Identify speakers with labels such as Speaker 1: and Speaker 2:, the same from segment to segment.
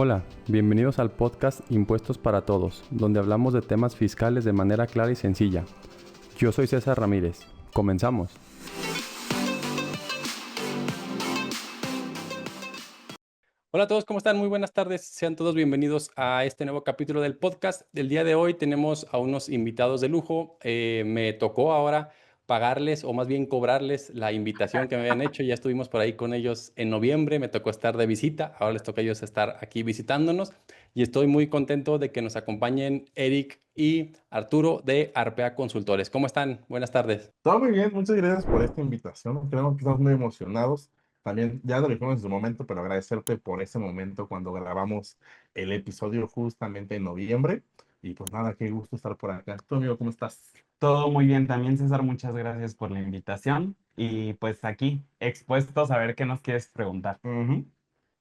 Speaker 1: Hola, bienvenidos al podcast Impuestos para Todos, donde hablamos de temas fiscales de manera clara y sencilla. Yo soy César Ramírez. Comenzamos. Hola a todos, ¿cómo están? Muy buenas tardes. Sean todos bienvenidos a este nuevo capítulo del podcast. Del día de hoy tenemos a unos invitados de lujo. Me tocó ahora pagarles, o más bien cobrarles la invitación que me habían hecho. Ya estuvimos por ahí con ellos en noviembre, me tocó estar de visita. Ahora les toca a ellos estar aquí visitándonos. Y estoy muy contento de que nos acompañen Eric y Arturo de Arpea Consultores. ¿Cómo están? Buenas tardes.
Speaker 2: Todo muy bien, muchas gracias por esta invitación. Creo que estamos muy emocionados. También ya lo dijimos en su momento, pero agradecerte por ese momento cuando grabamos el episodio justamente en noviembre. Y pues nada, qué gusto estar por acá. ¿Tú, amigo, cómo estás?
Speaker 3: Todo muy bien también, César. Muchas gracias por la invitación. Y pues aquí, expuestos a ver qué nos quieres preguntar.
Speaker 2: Ujú.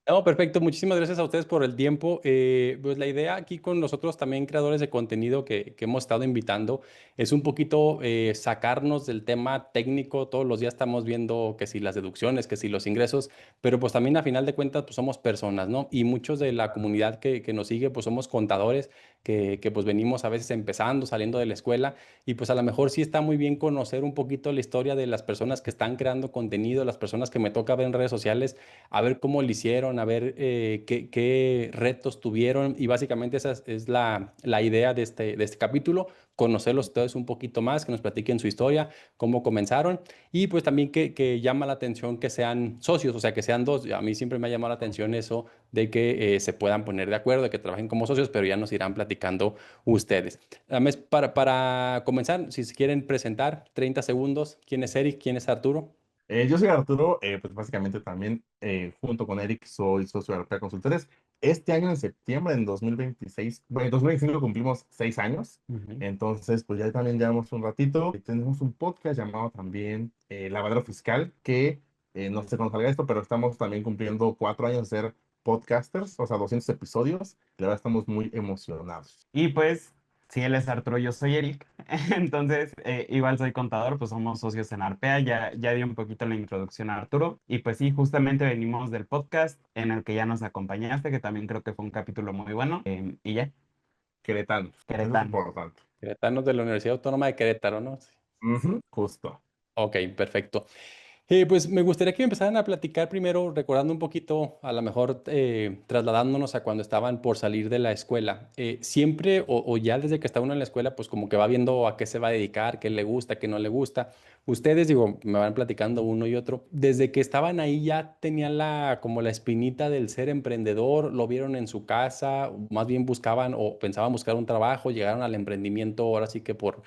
Speaker 1: No, perfecto. Muchísimas gracias a ustedes por el tiempo. Pues la idea aquí con nosotros también creadores de contenido que hemos estado invitando es un poquito sacarnos del tema técnico. Todos los días estamos viendo que si las deducciones, que si los ingresos, pero pues también a final de cuentas pues somos personas, ¿no? Y muchos de la comunidad que nos sigue pues somos contadores que pues venimos a veces empezando, saliendo de la escuela y pues a lo mejor sí está muy bien conocer un poquito la historia de las personas que están creando contenido, las personas que me toca ver en redes sociales a ver cómo lo hicieron, a ver qué retos tuvieron. Y básicamente esa es la idea de este capítulo, conocerlos ustedes un poquito más, que nos platiquen su historia, cómo comenzaron y pues también que llama la atención que sean socios, o sea, que sean dos. A mí siempre me ha llamado la atención eso de que se puedan poner de acuerdo, de que trabajen como socios, pero ya nos irán platicando ustedes. Además, para comenzar, si se quieren presentar, 30 segundos, ¿quién es Eric? ¿Quién es Arturo?
Speaker 2: Yo soy Arturo, pues básicamente también junto con Eric soy socio de RP Consultores. Este año en septiembre, en 2026, bueno, en 2025 cumplimos 6 años,
Speaker 1: Ujú.
Speaker 2: entonces pues ya también llevamos un ratito. Tenemos un podcast llamado también Lavadero Fiscal, que no sé cuándo salga esto, pero estamos también cumpliendo 4 años de ser podcasters, o sea, 200 episodios. La verdad estamos muy emocionados.
Speaker 3: Y pues, si él es Arturo, yo soy Eric. Entonces, igual soy contador, pues somos socios en Arpea. Ya di un poquito la introducción a Arturo. Y pues sí, justamente venimos del podcast en el que ya nos acompañaste, que también creo que fue un capítulo muy bueno. Y ya,
Speaker 2: Queretanos, eso es
Speaker 3: Querétaro.
Speaker 2: importante.
Speaker 1: Queretanos de la Universidad Autónoma de Querétaro, ¿no? Sí.
Speaker 2: Ujú, justo.
Speaker 1: Ok, perfecto. Pues me gustaría que empezaran a platicar primero, recordando un poquito, a lo mejor trasladándonos a cuando estaban por salir de la escuela. Siempre o ya desde que está uno en la escuela, pues como que va viendo a qué se va a dedicar, qué le gusta, qué no le gusta. Ustedes, digo, me van platicando uno y otro. Desde que estaban ahí ya tenían como la espinita del ser emprendedor, lo vieron en su casa, o más bien buscaban o pensaban buscar un trabajo, llegaron al emprendimiento ahora sí que por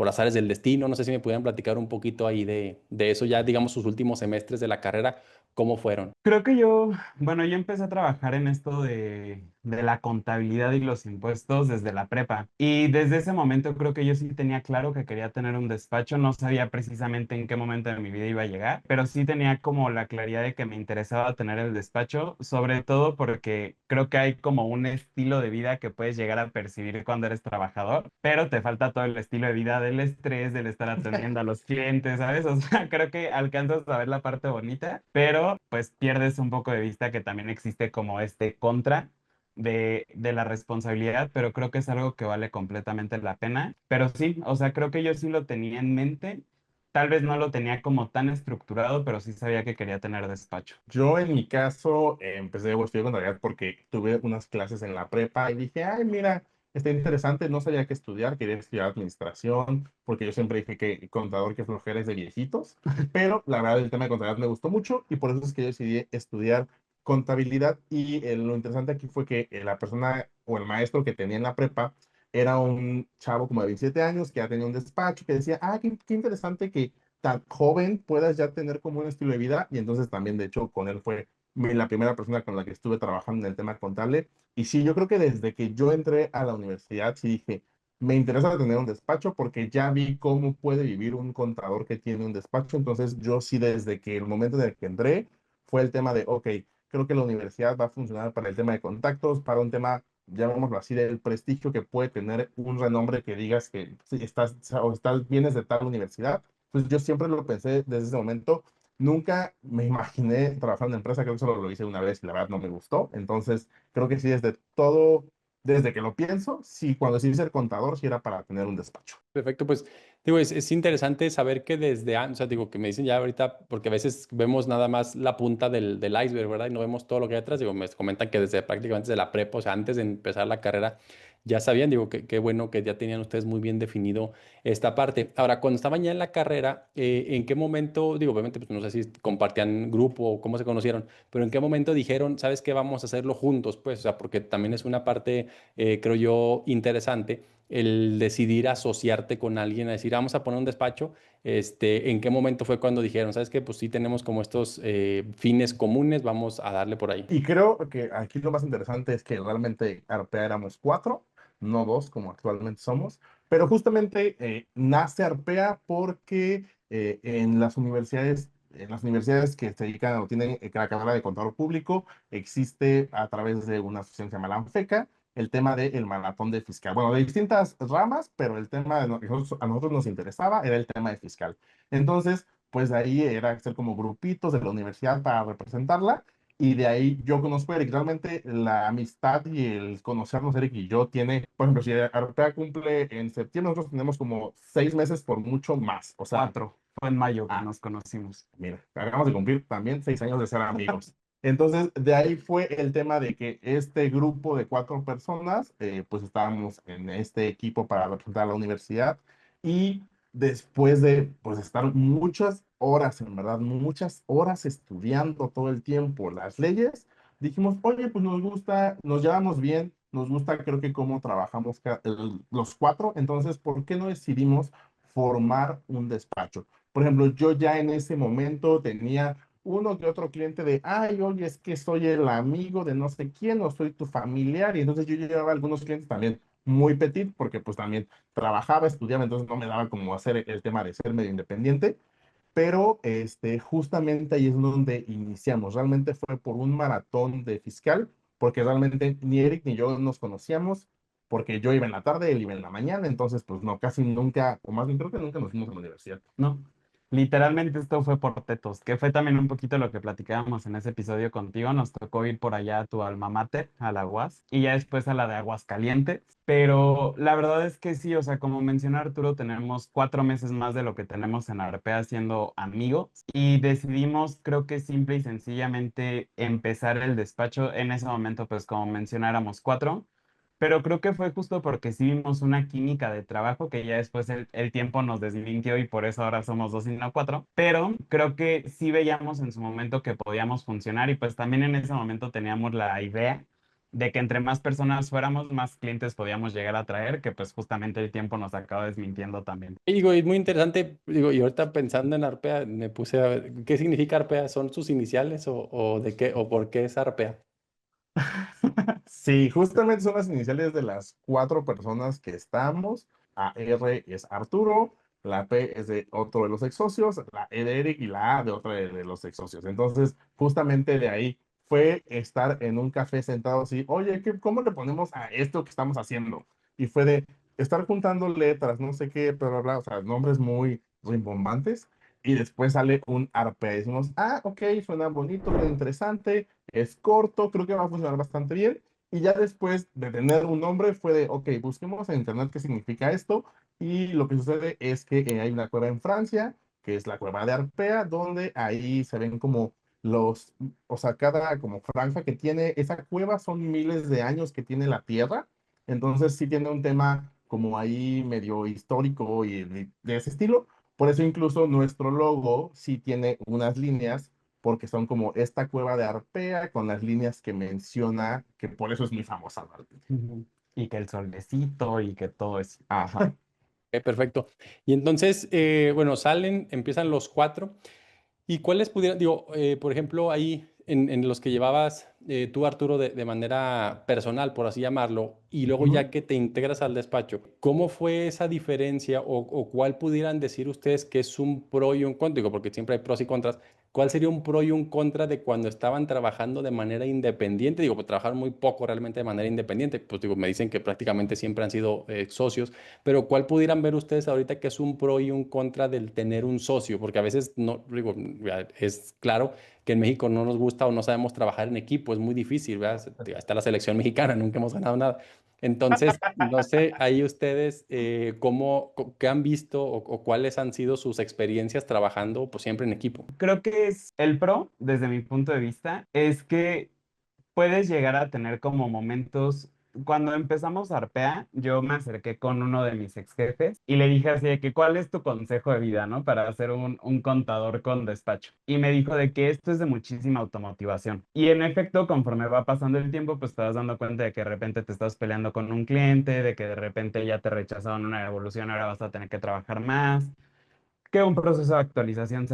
Speaker 1: azares del destino. No sé si me pudieran platicar un poquito ahí de eso, ya digamos sus últimos semestres de la carrera, ¿cómo fueron?
Speaker 3: Creo que yo empecé a trabajar en esto de la contabilidad y los impuestos desde la prepa. Y desde ese momento creo que yo sí tenía claro que quería tener un despacho. No sabía precisamente en qué momento de mi vida iba a llegar, pero sí tenía como la claridad de que me interesaba tener el despacho, sobre todo porque creo que hay como un estilo de vida que puedes llegar a percibir cuando eres trabajador, pero te falta todo el estilo de vida del estrés, del estar atendiendo a los clientes, ¿sabes? O sea, creo que alcanzas a ver la parte bonita, pero pues pierdes un poco de vista que también existe como este contra de la responsabilidad, pero creo que es algo que vale completamente la pena. Pero sí, o sea, creo que yo sí lo tenía en mente. Tal vez no lo tenía como tan estructurado, pero sí sabía que quería tener despacho.
Speaker 2: Yo en mi caso empecé a estudiar contabilidad porque tuve unas clases en la prepa y dije, ay, mira, está interesante, no sabía qué estudiar, quería estudiar administración, porque yo siempre dije que contador que flojera es de viejitos, pero la verdad el tema de contabilidad me gustó mucho y por eso es que yo decidí estudiar contabilidad y lo interesante aquí fue que la persona o el maestro que tenía en la prepa era un chavo como de 27 años que ya tenía un despacho, que decía, ah, qué interesante que tan joven puedas ya tener como un estilo de vida. Y entonces también, de hecho, con él fue la primera persona con la que estuve trabajando en el tema contable. Y sí, yo creo que desde que yo entré a la universidad, sí dije, me interesa tener un despacho porque ya vi cómo puede vivir un contador que tiene un despacho. Entonces, yo sí, desde que el momento en el que entré, fue el tema de, ok, creo que la universidad va a funcionar para el tema de contactos, para un tema, llamémoslo así, del prestigio que puede tener un renombre que digas que sí, estás, o estás, vienes de tal universidad. Pues yo siempre lo pensé desde ese momento. nunca me imaginé trabajar en una empresa, creo que solo lo hice una vez y la verdad no me gustó. Entonces, creo que sí, desde que lo pienso, sí, cuando sí ser contador, sí era para tener un despacho.
Speaker 1: Perfecto, pues digo, es interesante saber que desde antes, o sea, digo, que me dicen ya ahorita, porque a veces vemos nada más la punta del iceberg, ¿verdad? Y no vemos todo lo que hay atrás. Digo, me comentan que desde prácticamente desde la prepa, o sea, antes de empezar la carrera, ya sabían, digo, que qué bueno que ya tenían ustedes muy bien definido esta parte. Ahora, cuando estaban ya en la carrera, ¿en qué momento, digo, obviamente, pues no sé si compartían grupo o cómo se conocieron, pero en qué momento dijeron, ¿sabes qué? Vamos a hacerlo juntos, pues, o sea, porque también es una parte, creo yo, interesante el decidir asociarte con alguien, a decir, vamos a poner un despacho, ¿en qué momento fue cuando dijeron, sabes qué? Pues sí tenemos como estos fines comunes, vamos a darle por ahí.
Speaker 2: Y creo que aquí lo más interesante es que realmente Arpea éramos cuatro, no dos como actualmente somos, pero justamente nace Arpea porque en las universidades que se dedican o tienen la carrera de contador público, existe a través de una asociación que se llama la ANFECA el tema del maratón de fiscal. Bueno, de distintas ramas, pero el tema que a nosotros nos interesaba era el tema de fiscal. Entonces, pues de ahí era hacer como grupitos de la universidad para representarla. Y de ahí yo conozco a Eric. Realmente la amistad y el conocernos, Eric y yo, tiene, por ejemplo, si Artea cumple en septiembre, nosotros tenemos como 6 meses por mucho más. O sea,
Speaker 3: 4, fue en mayo que
Speaker 2: ah,
Speaker 3: nos conocimos.
Speaker 2: mira, acabamos de cumplir también 6 años de ser amigos. Entonces, de ahí fue el tema de que este grupo de cuatro personas, pues estábamos en este equipo para representar a la universidad y después de, pues, estar muchas horas, en verdad, muchas horas estudiando todo el tiempo las leyes, dijimos, oye, pues nos gusta, nos llevamos bien, nos gusta, creo que cómo trabajamos los cuatro, entonces, ¿por qué no decidimos formar un despacho? Por ejemplo, yo ya en ese momento tenía uno que otro cliente de, ay, oye, es que soy el amigo de no sé quién o soy tu familiar. Y entonces yo llevaba algunos clientes también muy petit porque pues también trabajaba, estudiaba, entonces no me daba como hacer el tema de ser medio independiente. Pero justamente ahí es donde iniciamos. Realmente fue por un maratón de fiscal, porque realmente ni Eric ni yo nos conocíamos, porque yo iba en la tarde, él iba en la mañana, entonces pues no, casi nunca, o más bien creo que nunca nos fuimos a la universidad.
Speaker 3: No, literalmente esto fue por tetos, que fue también un poquito lo que platicábamos en ese episodio contigo. Nos tocó ir por allá a tu alma mater, a la UAS, y ya después a la de Aguascalientes. Pero la verdad es que sí, o sea, como mencionó Arturo, tenemos 4 meses más de lo que tenemos en Arpea siendo amigos y decidimos, creo que simple y sencillamente, empezar el despacho. En ese momento, pues como mencionáramos cuatro. Pero creo que fue justo porque sí vimos una química de trabajo que ya después el tiempo nos desmintió y por eso ahora somos dos y no cuatro. Pero creo que sí veíamos en su momento que podíamos funcionar y pues también en ese momento teníamos la idea de que entre más personas fuéramos, más clientes podíamos llegar a traer, que pues justamente el tiempo nos acaba desmintiendo también.
Speaker 1: Y digo, es muy interesante, digo, y ahorita pensando en Arpea, me puse a ver, ¿qué significa Arpea? ¿Son sus iniciales o de qué, o por qué es Arpea?
Speaker 2: Sí, justamente son las iniciales de las cuatro personas que estamos. A R es Arturo, la P es de otro de los ex socios, la E de Eric y la A de otro de los ex socios. Entonces, justamente de ahí fue estar en un café sentado así, oye, ¿cómo le ponemos a esto que estamos haciendo? Y fue de estar juntando letras, no sé qué, bla, bla, bla, o sea, nombres muy rimbombantes. Y después sale un arpea. Y decimos, ah, ok, suena bonito, suena interesante, es corto, creo que va a funcionar bastante bien. Y ya después de tener un nombre fue de, ok, busquemos en internet qué significa esto. Y lo que sucede es que hay una cueva en Francia, que es la cueva de Arpea, donde ahí se ven como o sea, cada como franja que tiene esa cueva son miles de años que tiene la Tierra. Entonces sí tiene un tema como ahí medio histórico y de ese estilo. Por eso incluso nuestro logo sí tiene unas líneas porque son como esta cueva de Arpea con las líneas que menciona, que por eso es muy famosa realmente.
Speaker 3: Ujú. Y que el solecito y que todo eso.
Speaker 2: Ajá.
Speaker 1: Perfecto. Y entonces, bueno, salen, empiezan los cuatro. ¿Y cuáles pudieran, digo, por ejemplo, ahí en los que llevabas tú, Arturo, de manera personal, por así llamarlo, y luego
Speaker 2: Ujú.
Speaker 1: ya que te integras al despacho, ¿cómo fue esa diferencia o cuál pudieran decir ustedes que es un pro y un contra? Digo, porque siempre hay pros y contras ¿cuál sería un pro y un contra de cuando estaban trabajando de manera independiente? Digo, pues trabajar muy poco realmente de manera independiente, pues digo, me dicen que prácticamente siempre han sido socios, pero ¿cuál pudieran ver ustedes ahorita que es un pro y un contra del tener un socio? Porque a veces, no, digo, ya es claro que en México no nos gusta o no sabemos trabajar en equipo, es muy difícil, ¿verdad? Hasta la selección mexicana, nunca hemos ganado nada. Entonces, no sé, ahí ustedes, qué han visto o cuáles han sido sus experiencias trabajando pues siempre en equipo.
Speaker 3: Creo que es el pro, desde mi punto de vista, es que puedes llegar a tener como momentos. Cuando empezamos Arpea, yo me acerqué con uno de mis ex jefes y le dije así de que, ¿cuál es tu consejo de vida, no? Para ser un contador con despacho. Y me dijo de que esto es de muchísima automotivación. Y en efecto, conforme va pasando el tiempo, pues te vas dando cuenta de que de repente te estás peleando con un cliente, de que de repente ya te rechazaron una evolución, ahora vas a tener que trabajar más, que un proceso de actualización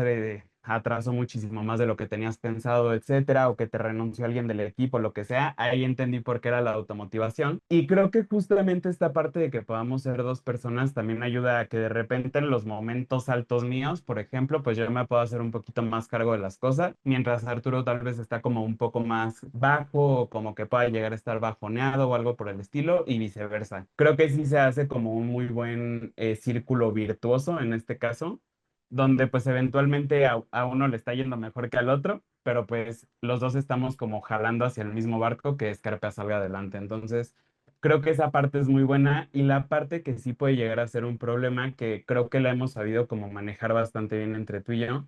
Speaker 3: atrasó muchísimo más de lo que tenías pensado, etcétera, o que te renunció alguien del equipo, lo que sea. Ahí entendí por qué era la automotivación. Y creo que justamente esta parte de que podamos ser dos personas también ayuda a que de repente en los momentos altos míos, por ejemplo, pues yo me puedo hacer un poquito más cargo de las cosas, mientras Arturo tal vez está como un poco más bajo, o como que pueda llegar a estar bajoneado o algo por el estilo, y viceversa. Creo que sí se hace como un muy buen círculo virtuoso en este caso, donde pues eventualmente a uno le está yendo mejor que al otro, pero pues los dos estamos como jalando hacia el mismo barco que Scarpa salga adelante. Entonces, creo que esa parte es muy buena, y la parte que sí puede llegar a ser un problema, que creo que la hemos sabido como manejar bastante bien entre tú y yo,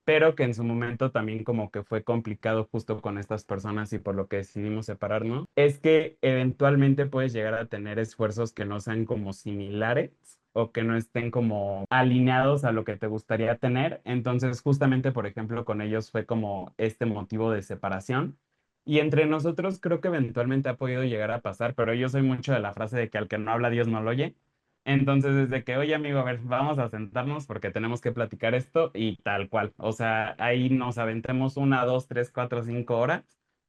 Speaker 3: pero que en su momento también como que fue complicado justo con estas personas y por lo que decidimos separarnos, es que eventualmente puedes llegar a tener esfuerzos que no sean como similares o que no estén como alineados a lo que te gustaría tener. Entonces, justamente, por ejemplo, con ellos fue como este motivo de separación. Y entre nosotros creo que eventualmente ha podido llegar a pasar, pero yo soy mucho de la frase de que al que no habla Dios no lo oye. Entonces, desde que, oye, amigo, a ver, vamos a sentarnos porque tenemos que platicar esto, y tal cual. O sea, ahí nos aventemos 1, 2, 3, 4, 5 horas,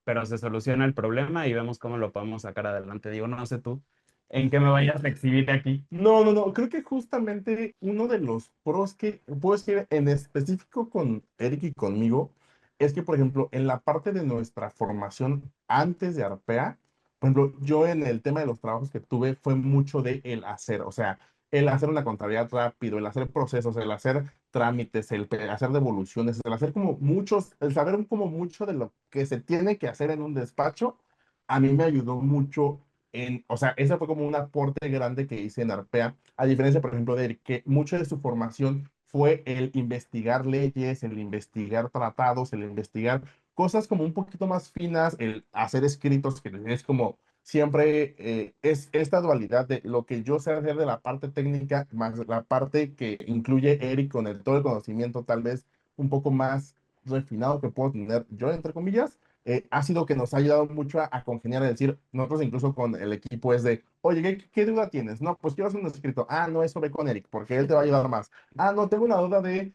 Speaker 3: pero se soluciona el problema y vemos cómo lo podemos sacar adelante. Digo, no sé tú, ¿en qué me vayas a exhibir aquí?
Speaker 2: No, no, no, creo que justamente uno de los pros que puedo decir en específico con Eric y conmigo es que, por ejemplo, en la parte de nuestra formación antes de Arpea, por ejemplo, yo en el tema de los trabajos que tuve fue mucho de el hacer, o sea, el hacer una contabilidad rápido, el hacer procesos, el hacer trámites, hacer devoluciones, el hacer como muchos, el saber como mucho de lo que se tiene que hacer en un despacho, a mí me ayudó mucho o sea, ese fue como un aporte grande que hice en Arpea, a diferencia, por ejemplo, de Eric, que mucho de su formación fue el investigar leyes, el investigar tratados, el investigar cosas como un poquito más finas, el hacer escritos, que es como siempre es esta dualidad de lo que yo sé hacer de la parte técnica, más la parte que incluye Eric con todo el conocimiento tal vez un poco más refinado que puedo tener yo, entre comillas, ha sido que nos ha ayudado mucho a congeniar, es decir, nosotros incluso con el equipo es de, oye, ¿qué duda tienes? No, pues quiero hacer un escrito. Ah, no, eso ve con Eric, porque él te va a ayudar más. Ah, no, tengo una duda de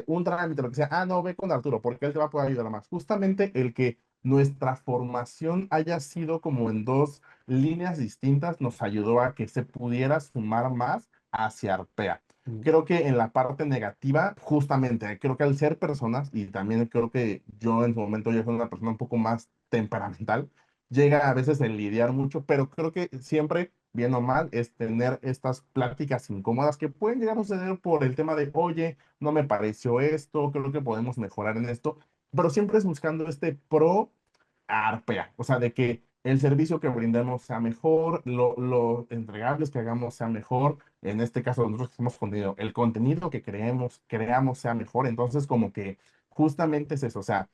Speaker 2: un trámite, lo que sea. Ah, no, ve con Arturo, porque él te va a poder ayudar más. Justamente el que nuestra formación haya sido como en dos líneas distintas nos ayudó a que se pudiera sumar más hacia Arpea.
Speaker 1: Mm.
Speaker 2: Creo que en la parte negativa, justamente, creo que al ser personas, y también creo que yo en su momento yo soy una persona un poco más temperamental, llega a veces el lidiar mucho, pero creo que siempre, bien o mal, es tener estas pláticas incómodas que pueden llegar a suceder por el tema de, oye, no me pareció esto, creo que podemos mejorar en esto, pero siempre es buscando este pro Arpea, o sea, de que el servicio que brindemos sea mejor, lo entregables que hagamos sea mejor, en este caso nosotros que hacemos contenido, el contenido que creamos sea mejor, entonces como que justamente es eso, o sea,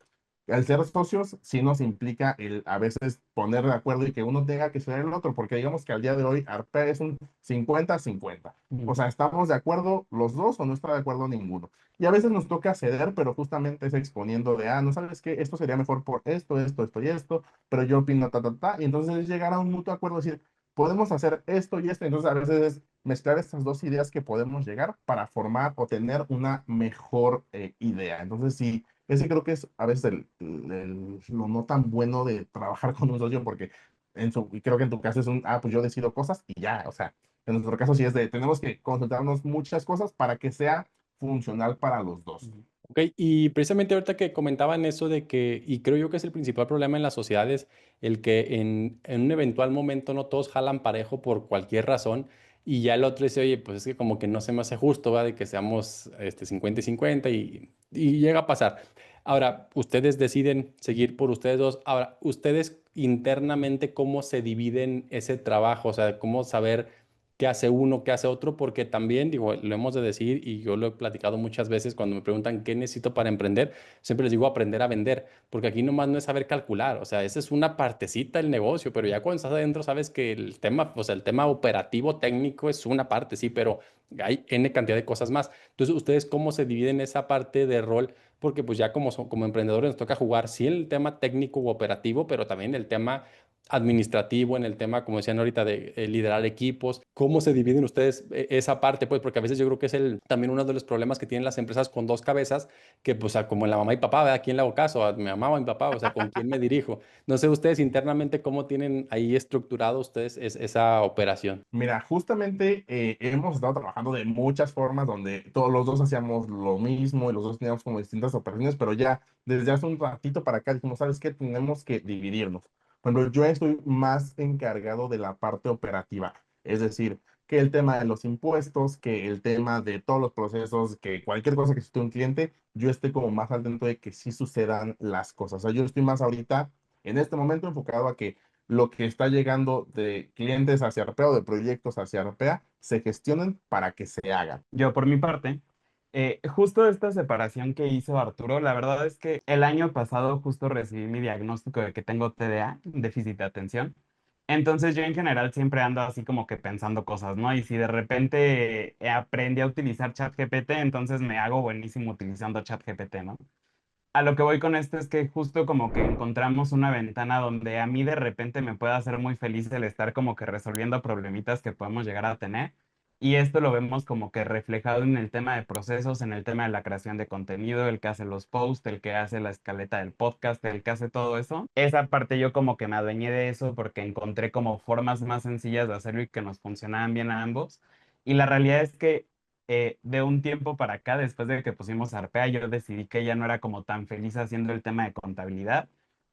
Speaker 2: al ser socios sí nos implica el a veces poner de acuerdo y que uno tenga que ser el otro, porque digamos que al día de hoy Arpea es un 50-50, o
Speaker 1: Mm.
Speaker 2: sea, ¿estamos de acuerdo los dos o no está de acuerdo ninguno? Y a veces nos toca ceder, pero justamente es exponiendo de, no sabes qué, esto sería mejor por esto y esto, pero yo opino y entonces es llegar a un mutuo acuerdo, decir, podemos hacer esto y esto, entonces a veces es mezclar estas dos ideas que podemos llegar para formar o tener una mejor idea. Entonces sí, ese creo que es a veces lo no tan bueno de trabajar con un socio, porque y creo que en tu caso es pues yo decido cosas y ya, o sea, en nuestro caso sí es de, tenemos que consultarnos muchas cosas para que sea funcional para los dos.
Speaker 1: Ok, y precisamente ahorita que comentaban eso de que, y creo yo que es el principal problema en las sociedades, el que en un eventual momento no todos jalan parejo por cualquier razón, y ya el otro dice, oye, pues es que como que no se me hace justo, ¿va? De que seamos 50 y 50 y llega a pasar. Ahora, ustedes deciden seguir por ustedes dos. Ahora, ustedes internamente, ¿cómo se dividen ese trabajo? O sea, ¿cómo saber qué hace uno, qué hace otro? Porque también, digo, lo hemos de decir y yo lo he platicado muchas veces cuando me preguntan qué necesito para emprender, siempre les digo aprender a vender, porque aquí nomás no es saber calcular, o sea, esa es una partecita del negocio, pero ya cuando estás adentro sabes que el tema, o sea, el tema operativo técnico es una parte, sí, pero hay N cantidad de cosas más. Entonces, ¿ustedes cómo se dividen esa parte de rol? Porque pues ya como emprendedores nos toca jugar, sí, en el tema técnico u operativo, pero también el tema administrativo, en el tema, como decían ahorita, de liderar equipos. ¿Cómo se dividen ustedes esa parte? Pues porque a veces yo creo que es también uno de los problemas que tienen las empresas con dos cabezas, que pues como en la mamá y papá, ¿a quién le hago caso? ¿A mi mamá o a mi papá? O sea, ¿con quién me dirijo? No sé ustedes internamente cómo tienen ahí estructurado ustedes esa operación.
Speaker 2: Mira, justamente hemos estado trabajando de muchas formas donde todos los dos hacíamos lo mismo y los dos teníamos como distintas operaciones, pero ya desde hace un ratito para acá dijimos, ¿sabes qué? Tenemos que dividirnos. Por ejemplo, yo estoy más encargado de la parte operativa, es decir, que el tema de los impuestos, que el tema de todos los procesos, que cualquier cosa que esté un cliente, yo esté como más al tanto de que sí sucedan las cosas. O sea, yo estoy más ahorita, en este momento, enfocado a que lo que está llegando de clientes hacia Arpea o de proyectos hacia Arpea se gestionen para que se hagan.
Speaker 3: Yo por mi parte, justo esta separación que hizo Arturo, la verdad es que el año pasado justo recibí mi diagnóstico de que tengo TDA, déficit de atención. Entonces yo en general siempre ando así como que pensando cosas, ¿no? Y si de repente aprendí a utilizar ChatGPT, entonces me hago buenísimo utilizando ChatGPT, ¿no? A lo que voy con esto es que justo como que encontramos una ventana donde a mí de repente me puede hacer muy feliz el estar como que resolviendo problemitas que podemos llegar a tener. Y esto lo vemos como que reflejado en el tema de procesos, en el tema de la creación de contenido, el que hace los posts, el que hace la escaleta del podcast, el que hace todo eso. Esa parte yo como que me adueñé de eso porque encontré como formas más sencillas de hacerlo y que nos funcionaban bien a ambos. Y la realidad es que de un tiempo para acá, después de que pusimos Arpea, yo decidí que ya no era como tan feliz haciendo el tema de contabilidad,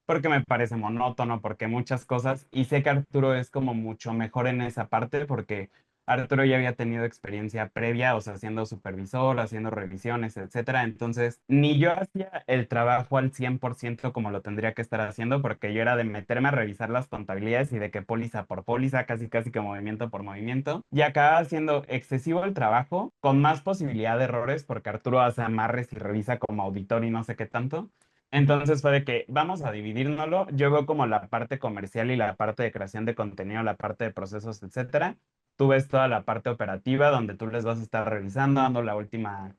Speaker 3: porque me parece monótono, porque muchas cosas, y sé que Arturo es como mucho mejor en esa parte, porque Arturo ya había tenido experiencia previa, o sea, siendo supervisor, haciendo revisiones, etcétera. Entonces, ni yo hacía el trabajo al 100% como lo tendría que estar haciendo, porque yo era de meterme a revisar las contabilidades y de que póliza por póliza, casi casi que movimiento por movimiento, y acaba siendo excesivo el trabajo, con más posibilidad de errores, porque Arturo hace amarres y revisa como auditor y no sé qué tanto. Entonces fue de que vamos a dividirnoslo. Yo veo como la parte comercial y la parte de creación de contenido, la parte de procesos, etcétera. Tú ves toda la parte operativa donde tú les vas a estar revisando, dando la última,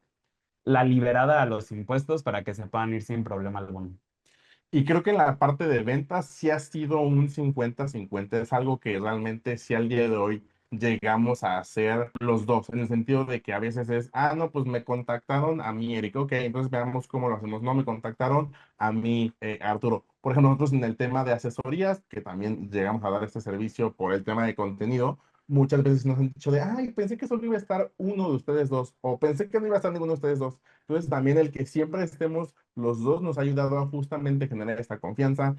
Speaker 3: la liberada a los impuestos para que se puedan ir sin problema alguno.
Speaker 2: Y creo que la parte de ventas sí ha sido un 50-50. Es algo que realmente sí al día de hoy llegamos a hacer los dos, en el sentido de que a veces es, no, pues me contactaron a mí, Eric, ok, entonces veamos cómo lo hacemos. No, me contactaron a mí, Arturo. Por ejemplo, nosotros en el tema de asesorías, que también llegamos a dar este servicio por el tema de contenido, muchas veces nos han dicho de, ay, pensé que solo iba a estar uno de ustedes dos, o pensé que no iba a estar ninguno de ustedes dos. Entonces también el que siempre estemos los dos nos ha ayudado a justamente generar esta confianza,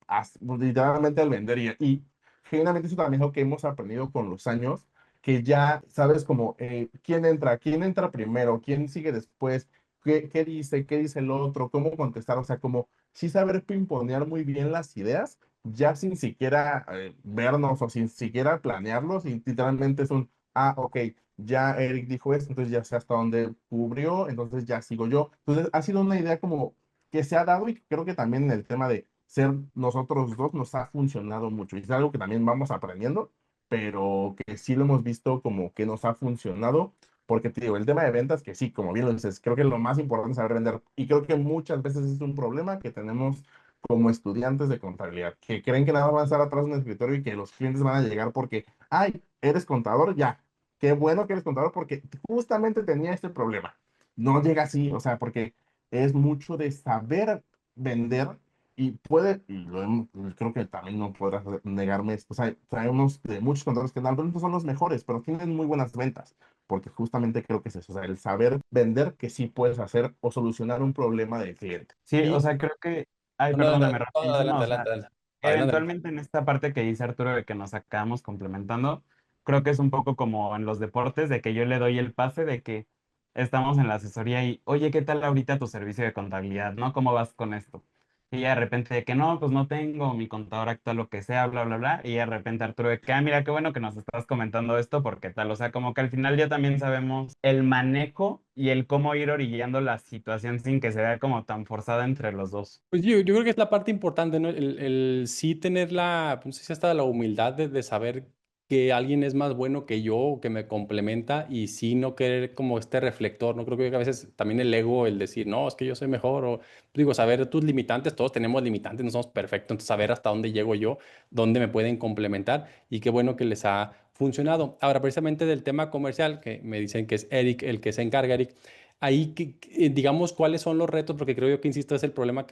Speaker 2: pues, literalmente al vender. Y generalmente eso también es lo que hemos aprendido con los años, que ya sabes como quién entra primero, quién sigue después, qué dice el otro, cómo contestar, o sea, como sí saber pimponear muy bien las ideas, ya sin siquiera vernos o sin siquiera planearlos, y literalmente es un, ok, ya Eric dijo esto, entonces ya sé hasta dónde cubrió, entonces ya sigo yo. Entonces ha sido una idea como que se ha dado y creo que también en el tema de ser nosotros dos nos ha funcionado mucho y es algo que también vamos aprendiendo, pero que sí lo hemos visto como que nos ha funcionado, porque te digo, el tema de ventas, que sí, como bien lo dices, creo que lo más importante es saber vender y creo que muchas veces es un problema que tenemos como estudiantes de contabilidad, que creen que nada más van a estar atrás de un escritorio y que los clientes van a llegar porque, ay, eres contador, ya, qué bueno que eres contador porque justamente tenía este problema. No llega así, o sea, porque es mucho de saber vender y puede, creo que también no podrás negarme esto, o sea, sabemos de muchos contadores que no son los mejores, pero tienen muy buenas ventas. porque justamente creo que es eso, o sea, el saber vender que sí puedes hacer o solucionar un problema del cliente.
Speaker 3: Sí, o
Speaker 2: Y
Speaker 3: sea, creo que, ay,
Speaker 1: No, no,
Speaker 3: perdóname,
Speaker 1: no,
Speaker 3: rapidísimo,
Speaker 1: adelante,
Speaker 3: o sea,
Speaker 1: adelante, adelante. Adelante.
Speaker 3: eventualmente en esta parte que dice Arturo de que nos acabamos complementando, creo que es un poco como en los deportes, de que yo le doy el pase de que estamos en la asesoría y, oye, ¿qué tal ahorita tu servicio de contabilidad, no? ¿Cómo vas con esto? Y ya de repente de que no, pues no tengo mi contador actual, lo que sea, bla, bla, bla. Y ya de repente Arturo de que, ah, mira, qué bueno que nos estás comentando esto, porque tal, o sea, como que al final ya también sabemos el manejo y el cómo ir orillando la situación sin que se vea como tan forzada entre los dos.
Speaker 1: Pues yo creo que es la parte importante, ¿no? El sí tener la, pues, no sé si hasta la humildad de saber que alguien es más bueno que yo, o que me complementa, y sí no querer como este reflector, ¿no? Creo que a veces también el ego, el decir, no, es que yo soy mejor, o digo, saber tus limitantes, todos tenemos limitantes, no somos perfectos, entonces saber hasta dónde llego yo, dónde me pueden complementar, y qué bueno que les ha funcionado. Ahora, precisamente del tema comercial, que me dicen que es Eric el que se encarga, Eric. Ahí, digamos, ¿cuáles son los retos? Porque creo yo que, insisto, es el problema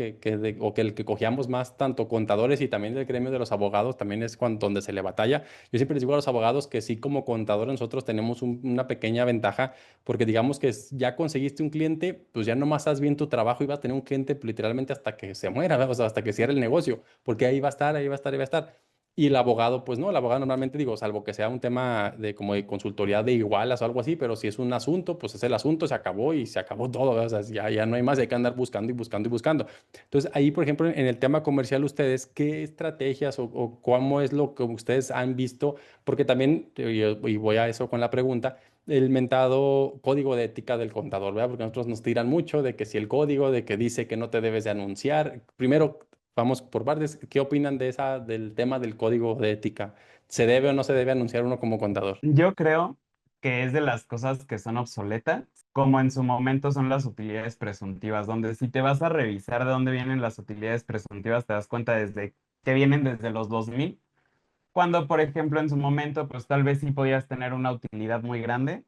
Speaker 1: o que el que cogíamos más, tanto contadores y también del gremio de los abogados, también es donde se le batalla. Yo siempre les digo a los abogados que sí, como contadores, nosotros tenemos una pequeña ventaja, porque digamos que ya conseguiste un cliente, pues ya nomás haz bien tu trabajo y vas a tener un cliente literalmente hasta que se muera, ¿verdad? O sea, hasta que cierre el negocio, porque ahí va a estar, ahí va a estar, ahí va a estar. Y el abogado, pues no, el abogado normalmente digo, salvo que sea un tema de como de consultoría de igualas o algo así, pero si es un asunto, pues es el asunto, se acabó y se acabó todo, ¿verdad? O sea, ya no hay más, hay que andar buscando y buscando y buscando. Entonces, ahí, por ejemplo, en el tema comercial, ustedes, ¿qué estrategias o cómo es lo que ustedes han visto? Porque también, y voy a eso con la pregunta, el mentado código de ética del contador, ¿verdad? Porque nosotros nos tiran mucho de que si el código, de que dice que no te debes de anunciar. Primero, vamos por partes. ¿Qué opinan del tema del código de ética? ¿Se debe o no se debe anunciar uno como contador?
Speaker 3: Yo creo que es de las cosas que son obsoletas, como en su momento son las utilidades presuntivas, donde si te vas a revisar de dónde vienen las utilidades presuntivas, te das cuenta desde que vienen desde los 2000, cuando, por ejemplo, en su momento, pues tal vez sí podías tener una utilidad muy grande,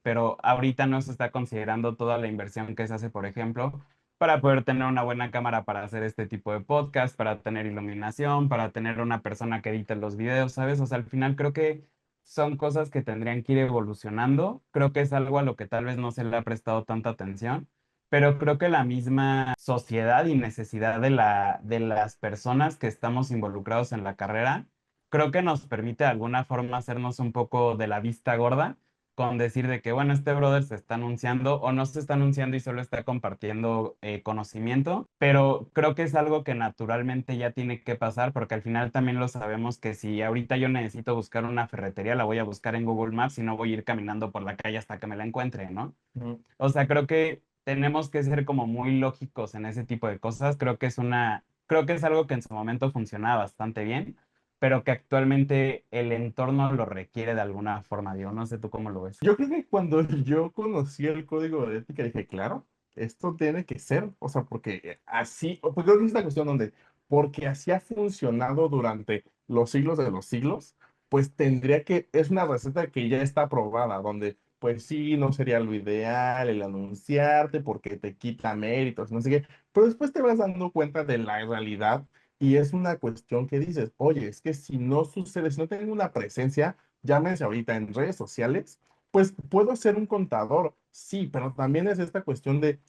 Speaker 3: pero ahorita no se está considerando toda la inversión que se hace, por ejemplo, para poder tener una buena cámara para hacer este tipo de podcast, para tener iluminación, para tener una persona que edite los videos, ¿sabes? O sea, al final creo que son cosas que tendrían que ir evolucionando. Creo que es algo a lo que tal vez no se le ha prestado tanta atención, pero creo que la misma sociedad y necesidad de las personas que estamos involucrados en la carrera creo que nos permite de alguna forma hacernos un poco de la vista gorda con decir de que, bueno, este brother se está anunciando o no se está anunciando y solo está compartiendo conocimiento, pero creo que es algo que naturalmente ya tiene que pasar porque al final también lo sabemos que si ahorita yo necesito buscar una ferretería, la voy a buscar en Google Maps y no voy a ir caminando por la calle hasta que me la encuentre, ¿no?
Speaker 2: Ujú.
Speaker 3: O sea, creo que tenemos que ser como muy lógicos en ese tipo de cosas. Creo que es algo que en su momento funcionaba bastante bien, pero que actualmente el entorno lo requiere de alguna forma. Digo, no sé tú cómo lo ves.
Speaker 2: Yo creo que cuando yo conocí el código de ética dije, claro, esto tiene que ser, o sea, porque así, pues creo que es una cuestión donde, porque así ha funcionado durante los siglos de los siglos, pues tendría que, es una receta que ya está probada, donde pues sí, no sería lo ideal el anunciarte porque te quita méritos, no sé qué, pero después te vas dando cuenta de la realidad y es una cuestión que dices, oye, es que si no sucede, si no tengo una presencia, llámese ahorita en redes sociales, pues puedo ser un contador, sí, pero también es esta cuestión de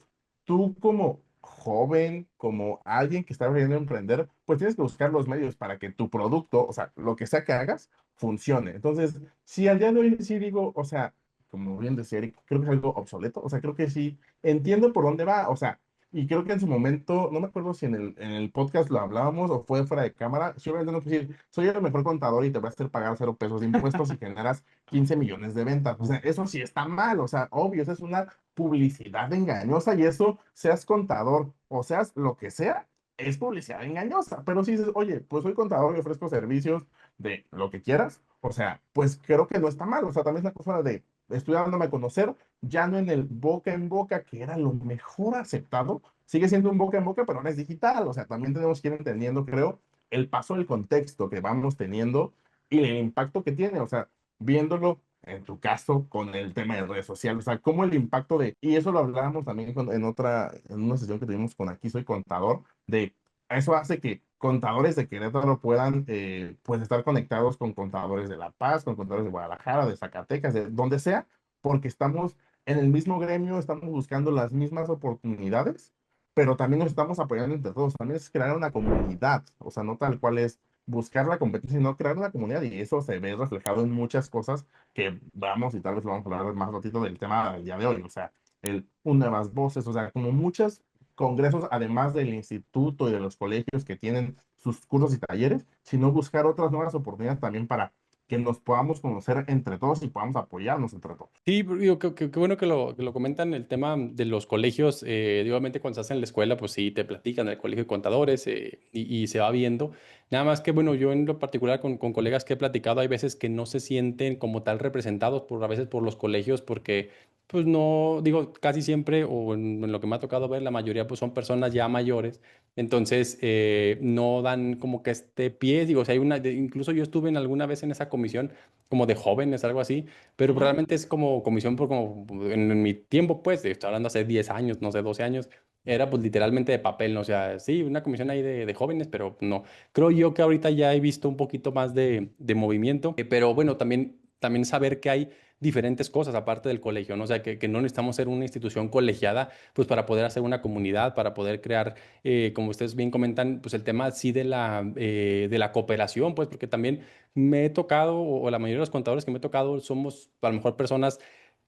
Speaker 2: tú como joven, como alguien que está queriendo emprender, pues tienes que buscar los medios para que tu producto, o sea, lo que sea que hagas, funcione. Entonces, si al día de hoy sí digo, o sea, como bien decía Eric, creo que es algo obsoleto, o sea, creo que sí, entiendo por dónde va, o sea, y creo que en su momento, no me acuerdo si en el podcast lo hablábamos o fue fuera de cámara, si obviamente no puedo decir, soy el mejor contador y te voy a hacer pagar 0 pesos de impuestos y generas 15 millones de ventas. O sea, eso sí está mal, o sea, obvio, eso es una publicidad engañosa y eso, seas contador o seas lo que sea, es publicidad engañosa. Pero si dices, oye, pues soy contador y ofrezco servicios de lo que quieras, o sea, pues creo que no está mal. O sea, también es una cosa de estoy dándome a conocer, ya no en el boca en boca, que era lo mejor aceptado, sigue siendo un boca en boca, pero ahora es digital. O sea, también tenemos que ir entendiendo, creo, el paso del contexto que vamos teniendo y el impacto que tiene. O sea, viéndolo en tu caso con el tema de redes sociales, o sea, cómo el impacto de, y eso lo hablábamos también en una sesión que tuvimos con Aquí Soy Contador, de eso hace que contadores de Querétaro puedan pues estar conectados con contadores de La Paz, con contadores de Guadalajara, de Zacatecas, de donde sea, porque estamos en el mismo gremio, estamos buscando las mismas oportunidades, pero también nos estamos apoyando entre todos. También es crear una comunidad, o sea, no tal cual es buscar la competencia, sino crear una comunidad, y eso se ve reflejado en muchas cosas que vamos, y tal vez lo vamos a hablar más ratito del tema del día de hoy, o sea, el nuevas voces, o sea, como muchos congresos, además del instituto y de los colegios que tienen sus cursos y talleres, sino buscar otras nuevas oportunidades también para que nos podamos conocer entre todos y podamos apoyarnos entre todos.
Speaker 1: Sí, digo, qué bueno que lo comentan, el tema de los colegios. Digo, obviamente cuando estás en la escuela, pues sí, te platican del colegio de contadores, y se va viendo. Nada más que, bueno, yo en lo particular con colegas que he platicado, hay veces que no se sienten como tal representados a veces por los colegios, porque, pues no, digo, casi siempre, o en lo que me ha tocado ver, la mayoría pues son personas ya mayores. Entonces, no dan como que este pie. Digo, si hay incluso yo estuve en alguna vez en esa comisión como de jóvenes, algo así, pero
Speaker 2: Ujú.
Speaker 1: realmente es como comisión por como en mi tiempo, pues, estoy hablando hace 10 años, no sé, 12 años, era pues literalmente de papel, ¿no? O sea, sí, una comisión ahí de jóvenes, pero no. Creo yo que ahorita ya he visto un poquito más de movimiento, pero bueno, también saber que hay diferentes cosas aparte del colegio, ¿no? O sea, que no necesitamos ser una institución colegiada, pues para poder hacer una comunidad, para poder crear, como ustedes bien comentan, pues el tema sí de la cooperación, pues porque también me he tocado, o la mayoría de los contadores que me he tocado, somos a lo mejor personas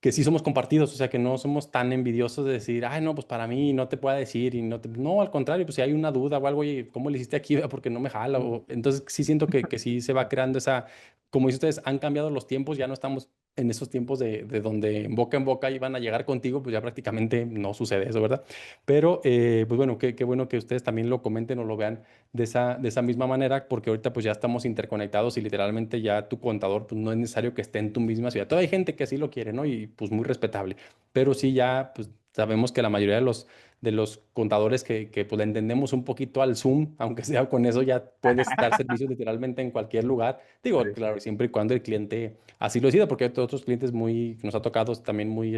Speaker 1: que sí somos compartidos, o sea, que no somos tan envidiosos de decir, ay, no, pues para mí no te puedo decir, y no, al contrario, pues si hay una duda o algo, oye, ¿cómo le hiciste aquí? Porque no me jala. Entonces sí siento que sí se va creando esa, como dicen ustedes, han cambiado los tiempos, ya no estamos en esos tiempos de donde boca en boca iban a llegar contigo, pues ya prácticamente no sucede eso, ¿verdad? Pero, pues bueno, qué bueno que ustedes también lo comenten o lo vean de esa misma manera, porque ahorita pues ya estamos interconectados y literalmente ya tu contador pues no es necesario que esté en tu misma ciudad. Todavía hay gente que así lo quiere, ¿no? Y pues muy respetable, pero sí ya pues sabemos que la mayoría de los contadores que pues le entendemos un poquito al Zoom, aunque sea con eso ya puedes dar servicios literalmente en cualquier lugar. Digo,
Speaker 2: Sí,
Speaker 1: claro, siempre y cuando el cliente así lo decida, porque hay otros clientes muy, que nos ha tocado también muy,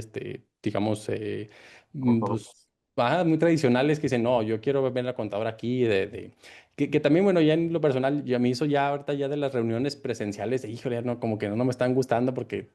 Speaker 1: digamos,
Speaker 2: contadores.
Speaker 1: pues, muy tradicionales que dicen, no, yo quiero ver la contadora aquí, que también, bueno, ya en lo personal, ya me hizo ya ahorita ya de las reuniones presenciales, híjole, no, como que no me están gustando porque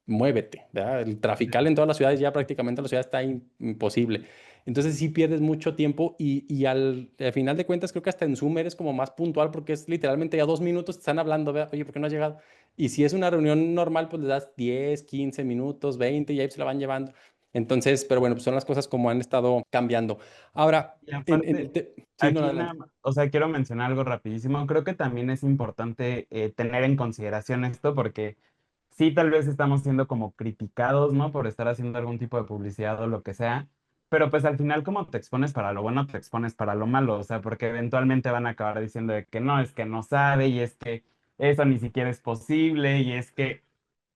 Speaker 1: muévete, ¿verdad? El trafical en todas las ciudades, ya prácticamente la ciudad está imposible. Entonces sí pierdes mucho tiempo y al final de cuentas creo que hasta en Zoom eres como más puntual porque es literalmente ya 2 minutos te están hablando, ¿verdad? Oye, ¿por qué no has llegado? Y si es una reunión normal, pues le das 10, 15 minutos, 20 y ahí se la van llevando. Entonces, pero bueno, pues son las cosas como han estado cambiando. Ahora,
Speaker 3: Y aparte,
Speaker 1: sí, no,
Speaker 3: aquí
Speaker 1: adelante.
Speaker 3: o sea, quiero mencionar algo rapidísimo. Creo que también es importante tener en consideración esto porque sí, tal vez estamos siendo como criticados, ¿no? Por estar haciendo algún tipo de publicidad o lo que sea, pero pues al final como te expones para lo bueno, te expones para lo malo, o sea, porque eventualmente van a acabar diciendo de que no, es que no sabe y es que eso ni siquiera es posible y es que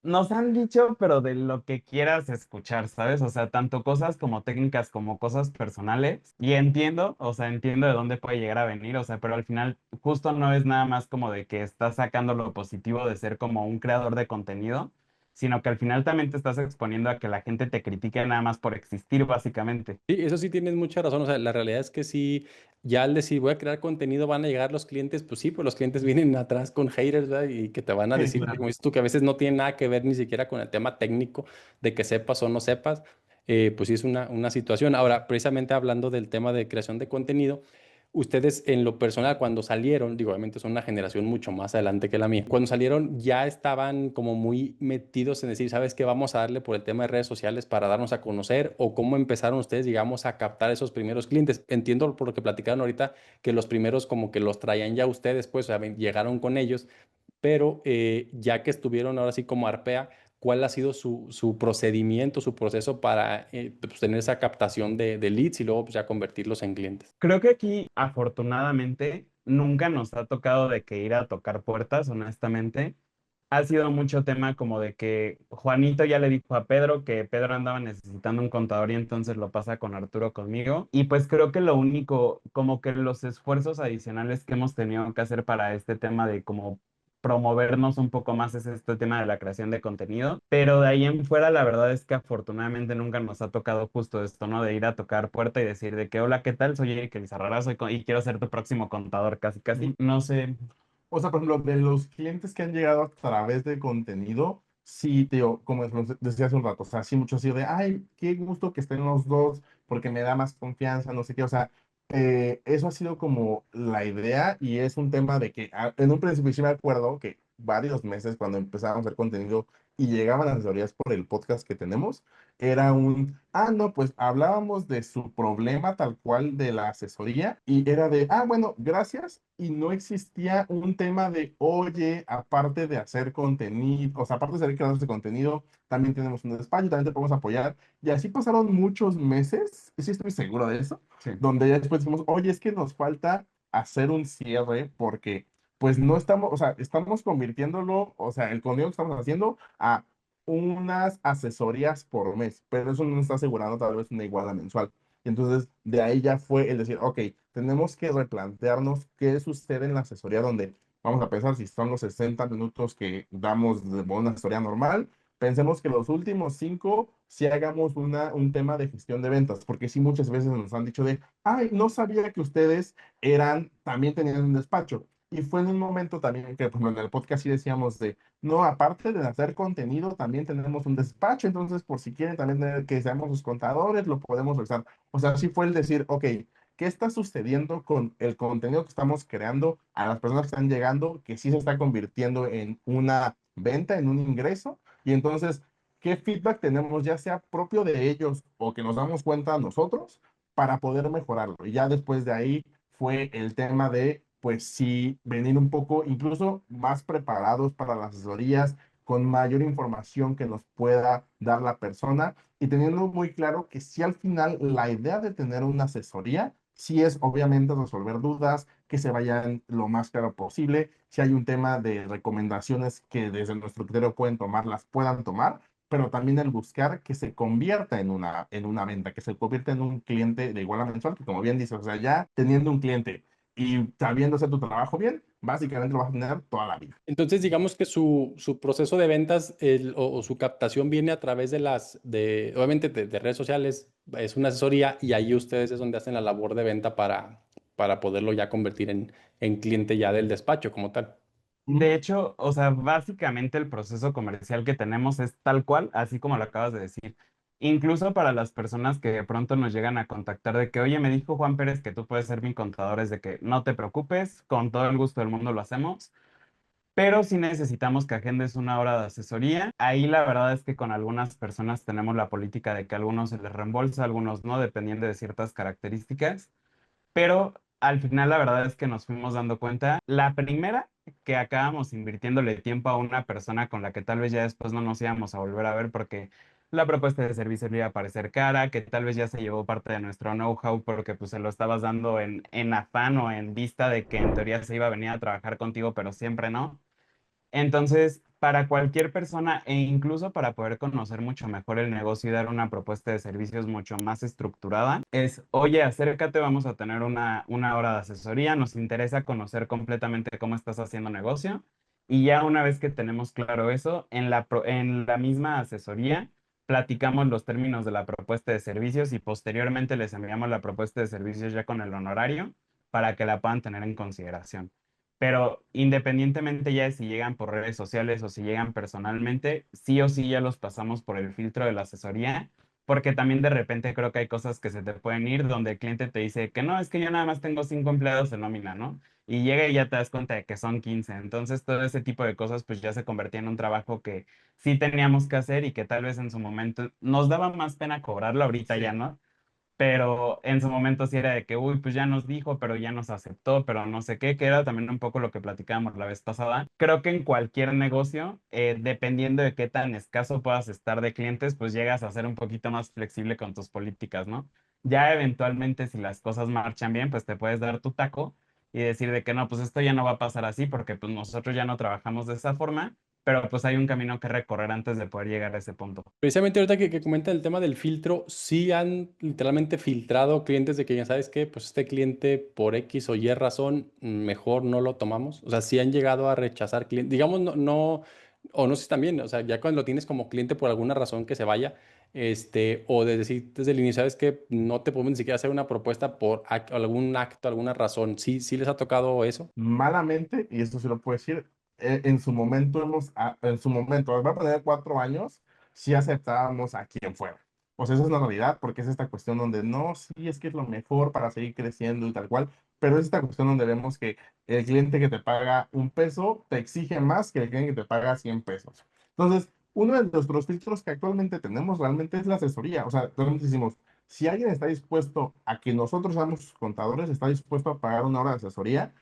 Speaker 3: nos han dicho, pero de lo que quieras escuchar, ¿sabes? O sea, tanto cosas como técnicas como cosas personales. Y entiendo, o sea, entiendo de dónde puede llegar a venir, o sea, pero al final justo no es nada más como de que estás sacando lo positivo de ser como un creador de contenido, sino que al final también te estás exponiendo a que la gente te critique nada más por existir, básicamente.
Speaker 1: Sí, eso sí tienes mucha razón. O sea, la realidad es que sí, ya al decir voy a crear contenido van a llegar los clientes, pues sí, pues los clientes vienen atrás con haters, ¿verdad? Y que te van a
Speaker 2: Sí,
Speaker 1: decir, como
Speaker 2: claro.
Speaker 1: dices tú, que a veces no tiene nada que ver ni siquiera con el tema técnico de que sepas o no sepas. Pues sí es una situación. Ahora, precisamente hablando del tema de creación de contenido. Ustedes en lo personal, cuando salieron, digo, obviamente son una generación mucho más adelante que la mía, cuando salieron ya estaban como muy metidos en decir, ¿sabes qué? Vamos a darle por el tema de redes sociales para darnos a conocer o cómo empezaron ustedes, digamos, a captar esos primeros clientes. Entiendo por lo que platicaron ahorita que los primeros como que los traían ya ustedes, pues, o sea, llegaron con ellos, pero ya que estuvieron ahora sí como Arpea, ¿cuál ha sido su procedimiento, su proceso para pues, tener esa captación de leads y luego pues, ya convertirlos en clientes?
Speaker 3: Creo que aquí, afortunadamente, nunca nos ha tocado de que ir a tocar puertas, honestamente. Ha sido mucho tema como de que Juanito ya le dijo a Pedro que Pedro andaba necesitando un contador y entonces lo pasa con Arturo conmigo. Y pues creo que lo único, como que los esfuerzos adicionales que hemos tenido que hacer para este tema de como promovernos un poco más es este tema de la creación de contenido. Pero de ahí en fuera, la verdad es que afortunadamente nunca nos ha tocado justo esto, ¿no? De ir a tocar puerta y decir de que, hola, ¿qué tal? Soy Eric Elizarrara, y quiero ser tu próximo contador, casi, casi. No sé.
Speaker 2: O sea, por ejemplo, de los clientes que han llegado a través de contenido, sí, tío, como decía hace un rato, o sea, sí, mucho así de, ay, qué gusto que estén los dos, porque me da más confianza, no sé qué, o sea, eso ha sido como la idea y es un tema de que en un principio sí me acuerdo que varios meses cuando empezábamos a hacer contenido y llegaban asesorías por el podcast que tenemos, era no, pues hablábamos de su problema tal cual de la asesoría y era de, bueno, gracias. Y no existía un tema de, oye, aparte de hacer contenido, o sea, aparte de ser creadores de contenido, también tenemos un despacho, también te podemos apoyar. Y así pasaron muchos meses, y sí estoy seguro de eso,
Speaker 3: Sí.
Speaker 2: donde ya después decimos, oye, es que nos falta hacer un cierre porque pues no estamos, o sea, estamos convirtiéndolo, o sea, el contenido que estamos haciendo a unas asesorías por mes, pero eso no nos está asegurando tal vez una iguala mensual. Y entonces de ahí ya fue el decir, ok, tenemos que replantearnos qué sucede en la asesoría donde vamos a pensar si son los 60 minutos que damos de una asesoría normal. Pensemos que los últimos 5 si hagamos un tema de gestión de ventas, porque sí muchas veces nos han dicho de, ay, no sabía que ustedes también tenían un despacho. Y fue en un momento también que, por ejemplo, en el podcast sí decíamos de, no, aparte de hacer contenido, también tenemos un despacho, entonces por si quieren también que seamos sus contadores, lo podemos realizar. O sea, sí fue el decir, ok, ¿qué está sucediendo con el contenido que estamos creando a las personas que están llegando, que sí se está convirtiendo en una venta, en un ingreso? Y entonces, ¿qué feedback tenemos, ya sea propio de ellos o que nos damos cuenta nosotros, para poder mejorarlo? Y ya después de ahí fue el tema de, pues sí, venir un poco incluso más preparados para las asesorías, con mayor información que nos pueda dar la persona y teniendo muy claro que si al final la idea de tener una asesoría, sí es obviamente resolver dudas, que se vayan lo más claro posible, si hay un tema de recomendaciones que desde nuestro criterio pueden tomar, las puedan tomar, pero también el buscar que se convierta en una venta, que se convierta en un cliente de igual a mensual, que como bien dices, o sea, ya teniendo un cliente y sabiendo hacer tu trabajo bien, básicamente lo vas a tener toda la vida.
Speaker 1: Entonces, digamos que su proceso de ventas o su captación viene a través obviamente, de redes sociales, es una asesoría y ahí ustedes es donde hacen la labor de venta para poderlo ya convertir en cliente ya del despacho como tal.
Speaker 3: De hecho, o sea, básicamente el proceso comercial que tenemos es tal cual, así como lo acabas de decir. Incluso para las personas que de pronto nos llegan a contactar de que, oye, me dijo Juan Pérez que tú puedes ser mi contador, es de que no te preocupes, con todo el gusto del mundo lo hacemos, pero si necesitamos que agendes una hora de asesoría. Ahí la verdad es que con algunas personas tenemos la política de que a algunos se les reembolsa, a algunos no, dependiendo de ciertas características. Pero al final la verdad es que nos fuimos dando cuenta, la primera, que acabamos invirtiéndole tiempo a una persona con la que tal vez ya después no nos íbamos a volver a ver porque la propuesta de servicio le iba a parecer cara, que tal vez ya se llevó parte de nuestro know-how porque pues se lo estabas dando en afán o en vista de que en teoría se iba a venir a trabajar contigo, pero siempre no. Entonces, para cualquier persona e incluso para poder conocer mucho mejor el negocio y dar una propuesta de servicios mucho más estructurada, es, oye, acércate, vamos a tener una hora de asesoría, nos interesa conocer completamente cómo estás haciendo negocio. Y ya una vez que tenemos claro eso, en la misma asesoría platicamos los términos de la propuesta de servicios y posteriormente les enviamos la propuesta de servicios ya con el honorario para que la puedan tener en consideración. Pero independientemente ya de si llegan por redes sociales o si llegan personalmente, sí o sí ya los pasamos por el filtro de la asesoría, porque también de repente creo que hay cosas que se te pueden ir donde el cliente te dice que no, es que yo nada más tengo 5 empleados en nómina, ¿no? Y llega y ya te das cuenta de que son 15. Entonces todo ese tipo de cosas pues ya se convertía en un trabajo que sí teníamos que hacer y que tal vez en su momento nos daba más pena cobrarlo, ahorita ya
Speaker 2: Sí.
Speaker 3: no, pero en su momento sí era de que, uy, pues ya nos dijo, pero ya nos aceptó, pero no sé qué, que era también un poco lo que platicábamos la vez pasada. Creo que en cualquier negocio, dependiendo de qué tan escaso puedas estar de clientes, pues llegas a ser un poquito más flexible con tus políticas, ¿no? Ya eventualmente, si las cosas marchan bien, pues te puedes dar tu taco y decir de que no, pues esto ya no va a pasar así porque pues nosotros ya no trabajamos de esa forma, pero pues hay un camino que recorrer antes de poder llegar a ese punto.
Speaker 1: Precisamente ahorita que comenta el tema del filtro, sí han literalmente filtrado clientes de que ya sabes que, pues este cliente por X o Y razón, mejor no lo tomamos. O sea, sí han llegado a rechazar clientes, digamos, o no sé si también, o sea, ya cuando lo tienes como cliente por alguna razón que se vaya, o de decir desde el inicio, sabes que no te podemos ni siquiera hacer una propuesta por algún acto, alguna razón. Sí, sí les ha tocado eso.
Speaker 2: Malamente, y esto se lo puedo decir, en su momento en su momento, va a poner 4 años, sí aceptábamos a quien fuera. O sea, esa es la realidad, porque es esta cuestión donde no, sí, es que es lo mejor para seguir creciendo y tal cual, pero es esta cuestión donde vemos que el cliente que te paga 1 peso te exige más que el cliente que te paga 100 pesos. Entonces, uno de nuestros filtros que actualmente tenemos realmente es la asesoría. O sea, realmente decimos, si alguien está dispuesto a que nosotros seamos sus contadores, está dispuesto a pagar 1 hora de asesoría,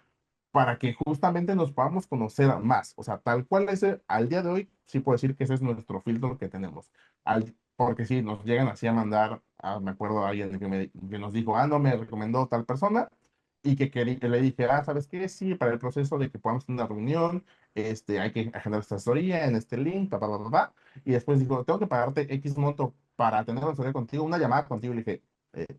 Speaker 2: para que justamente nos podamos conocer más. O sea, tal cual ese, al día de hoy, sí puedo decir que ese es nuestro filtro que tenemos. Porque sí, nos llegan así a mandar, me acuerdo a alguien que nos dijo, no, me recomendó tal persona, y que le dije, ¿sabes qué? Sí, para el proceso de que podamos tener una reunión, hay que agendar esta asesoría en este link, pa, pa, pa, pa, pa. Y después dijo, tengo que pagarte X monto para tener una asesoría contigo, una llamada contigo. Y le dije,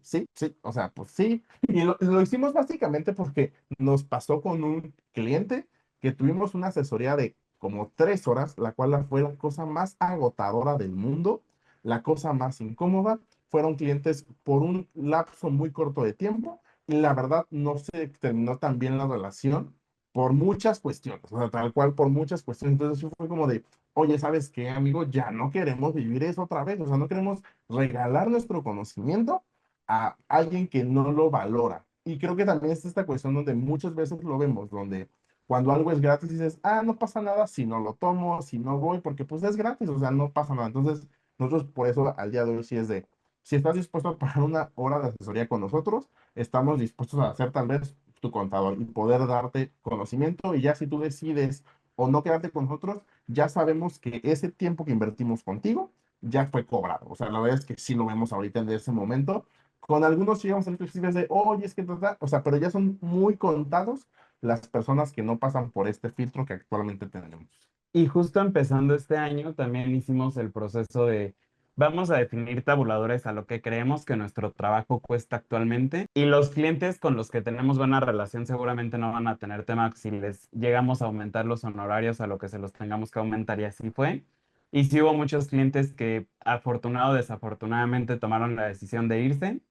Speaker 2: sí, sí, o sea, pues sí. Y lo hicimos básicamente porque nos pasó con un cliente que tuvimos una asesoría de como 3 horas, la cual fue la cosa más agotadora del mundo, la cosa más incómoda. Fueron clientes por un lapso muy corto de tiempo y la verdad no se terminó tan bien la relación por muchas cuestiones, o sea, tal cual por muchas cuestiones. Entonces sí fue como de, oye, ¿sabes qué, amigo? Ya no queremos vivir eso otra vez, o sea, no queremos regalar nuestro conocimiento a alguien que no lo valora. Y creo que también es esta cuestión donde muchas veces lo vemos, donde cuando algo es gratis dices, no pasa nada si no lo tomo, si no voy, porque pues es gratis, o sea, no pasa nada. Entonces, nosotros por eso al día de hoy sí es de, si estás dispuesto a pagar 1 hora de asesoría con nosotros, estamos dispuestos a hacer tal vez tu contador y poder darte conocimiento y ya si tú decides o no quedarte con nosotros, ya sabemos que ese tiempo que invertimos contigo ya fue cobrado. O sea, la verdad es que sí lo vemos ahorita en ese momento. Con algunos sí vamos a ser flexibles de, oye, es que, o sea, pero ya son muy contados las personas que no pasan por este filtro que actualmente tenemos.
Speaker 3: Y justo empezando este año también hicimos el proceso de vamos a definir tabuladores a lo que creemos que nuestro trabajo cuesta actualmente y los clientes con los que tenemos buena relación seguramente no van a tener tema si les llegamos a aumentar los honorarios a lo que se los tengamos que aumentar y así fue. Y sí hubo muchos clientes que afortunado o desafortunadamente tomaron la decisión de irse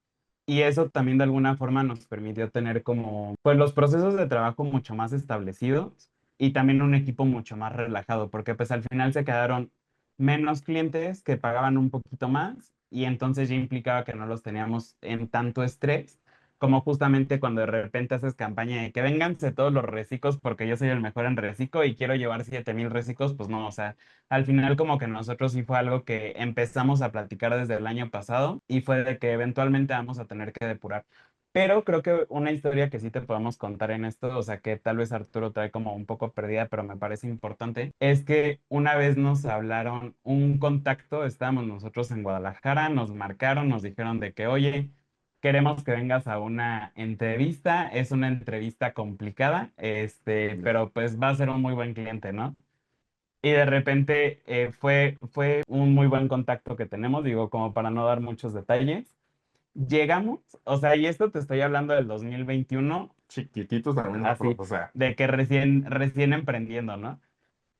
Speaker 3: y eso también de alguna forma nos permitió tener como pues los procesos de trabajo mucho más establecidos y también un equipo mucho más relajado, porque pues al final se quedaron menos clientes que pagaban un poquito más y entonces ya implicaba que no los teníamos en tanto estrés como justamente cuando de repente haces campaña de que vénganse todos los recicos porque yo soy el mejor en reciclo y quiero llevar 7,000 recicos, pues no, o sea, al final como que nosotros sí fue algo que empezamos a platicar desde el año pasado y fue de que eventualmente vamos a tener que depurar. Pero creo que una historia que sí te podemos contar en esto, o sea, que tal vez Arturo trae como un poco perdida, pero me parece importante, es que una vez nos hablaron un contacto, estábamos nosotros en Guadalajara, nos marcaron, nos dijeron de que, oye, queremos que vengas a una entrevista, es una entrevista complicada, pero pues va a ser un muy buen cliente, ¿no? Y de repente fue un muy buen contacto que tenemos, digo, como para no dar muchos detalles. Llegamos, o sea, y esto te estoy hablando del 2021,
Speaker 2: Chiquititos también nosotros,
Speaker 3: así,
Speaker 2: o sea,
Speaker 3: de que recién emprendiendo, ¿no?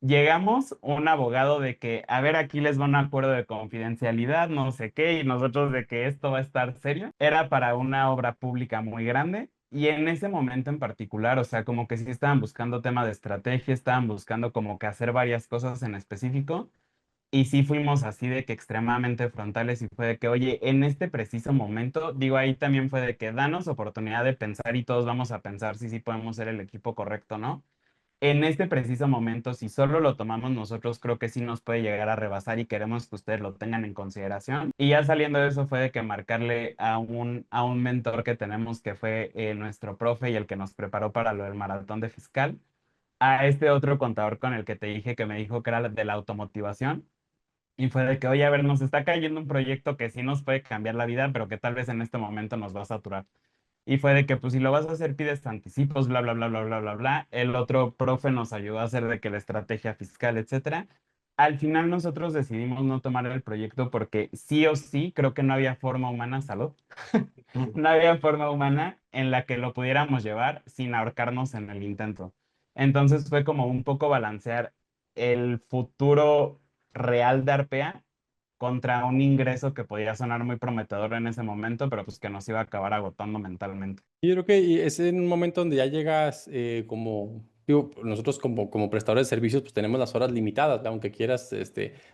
Speaker 3: Llegamos, un abogado de que, a ver, aquí les va un acuerdo de confidencialidad, no sé qué, y nosotros de que esto va a estar serio. Era para una obra pública muy grande. Y en ese momento en particular, o sea, como que sí estaban buscando tema de estrategia, estaban buscando como que hacer varias cosas en específico. Y sí fuimos así de que extremadamente frontales y fue de que, oye, en este preciso momento, digo, ahí también fue de que danos oportunidad de pensar y todos vamos a pensar si sí podemos ser el equipo correcto, ¿no? En este preciso momento, si solo lo tomamos nosotros, creo que sí nos puede llegar a rebasar y queremos que ustedes lo tengan en consideración. Y ya saliendo de eso fue de que marcarle a un mentor que tenemos que fue nuestro profe y el que nos preparó para lo del maratón de fiscal, a este otro contador con el que te dije que me dijo que era de la automotivación. Y fue de que, oye, a ver, nos está cayendo un proyecto que sí nos puede cambiar la vida, pero que tal vez en este momento nos va a saturar. Y fue de que, pues si lo vas a hacer, pides anticipos, bla, bla, bla, bla, bla, bla, bla. El otro profe nos ayudó a hacer de que la estrategia fiscal, etcétera. Al final nosotros decidimos no tomar el proyecto porque sí o sí creo que no había forma humana, salud, no había forma humana en la que lo pudiéramos llevar sin ahorcarnos en el intento. Entonces fue como un poco balancear el futuro real de Arpea contra un ingreso que podía sonar muy prometedor en ese momento, pero pues que nos iba a acabar agotando mentalmente.
Speaker 1: Yo creo que es en un momento donde ya llegas como digo, nosotros como prestadores de servicios, pues tenemos las horas limitadas, aunque quieras, o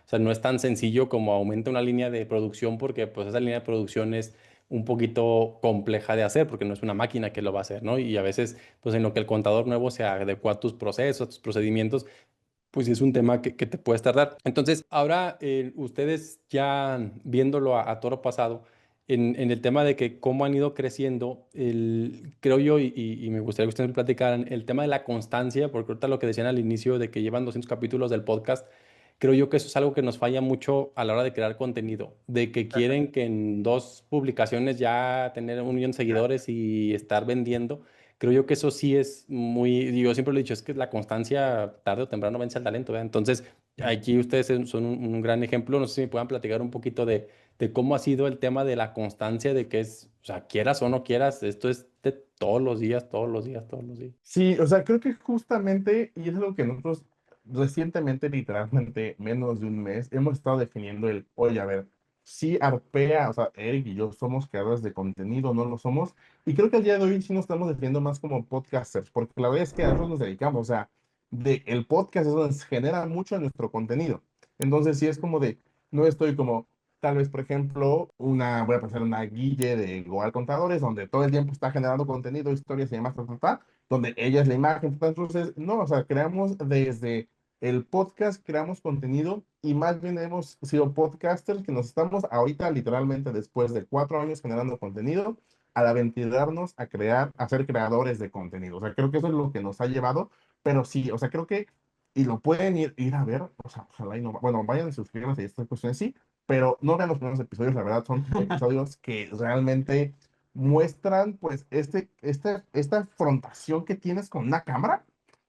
Speaker 1: sea, no es tan sencillo como aumenta una línea de producción, porque pues esa línea de producción es un poquito compleja de hacer, porque no es una máquina que lo va a hacer, ¿no? Y a veces, pues en lo que el contador nuevo se adecua a tus procesos, a tus procedimientos, pues sí es un tema que te puedes tardar. Entonces, ahora ustedes ya viéndolo a toro pasado, en el tema de que cómo han ido creciendo, creo yo, y me gustaría que ustedes me platicaran, el tema de la constancia, porque ahorita lo que decían al inicio de que llevan 200 capítulos del podcast, creo yo que eso es algo que nos falla mucho a la hora de crear contenido, de que quieren que en 2 publicaciones ya tener 1 millón de seguidores y estar vendiendo. Creo yo que eso sí es muy, yo siempre lo he dicho, es que la constancia tarde o temprano vence al talento, ¿verdad? Entonces, aquí ustedes son un gran ejemplo. No sé si me puedan platicar un poquito de cómo ha sido el tema de la constancia, de que es, o sea, quieras o no quieras, esto es de todos los días, todos los días, todos los días.
Speaker 2: Sí, o sea, creo que justamente, y es lo que nosotros recientemente, literalmente menos de un mes, hemos estado definiendo oye, a ver, sí Arpea, o sea, Eric y yo somos creadores de contenido, no lo somos, y creo que al día de hoy sí nos estamos definiendo más como podcasters, porque la verdad es que a nosotros nos dedicamos, o sea, el podcast es donde se genera mucho de nuestro contenido. Entonces, sí es como no estoy como, tal vez, por ejemplo, voy a pasar una Guille de Goal Contadores, donde todo el tiempo está generando contenido, historias y demás, donde ella es la imagen. Entonces, no, o sea, creamos desde el podcast, creamos contenido y más bien hemos sido podcasters que nos estamos ahorita literalmente después de 4 años generando contenido, al aventurarnos a crear, a ser creadores de contenido. O sea, creo que eso es lo que nos ha llevado, pero sí, o sea, creo que, y lo pueden ir a ver, o sea, ojalá y no, bueno, vayan y suscríbanse a estas cuestiones, sí, pero no vean los primeros episodios, la verdad, son episodios que realmente muestran pues esta afrontación que tienes con una cámara,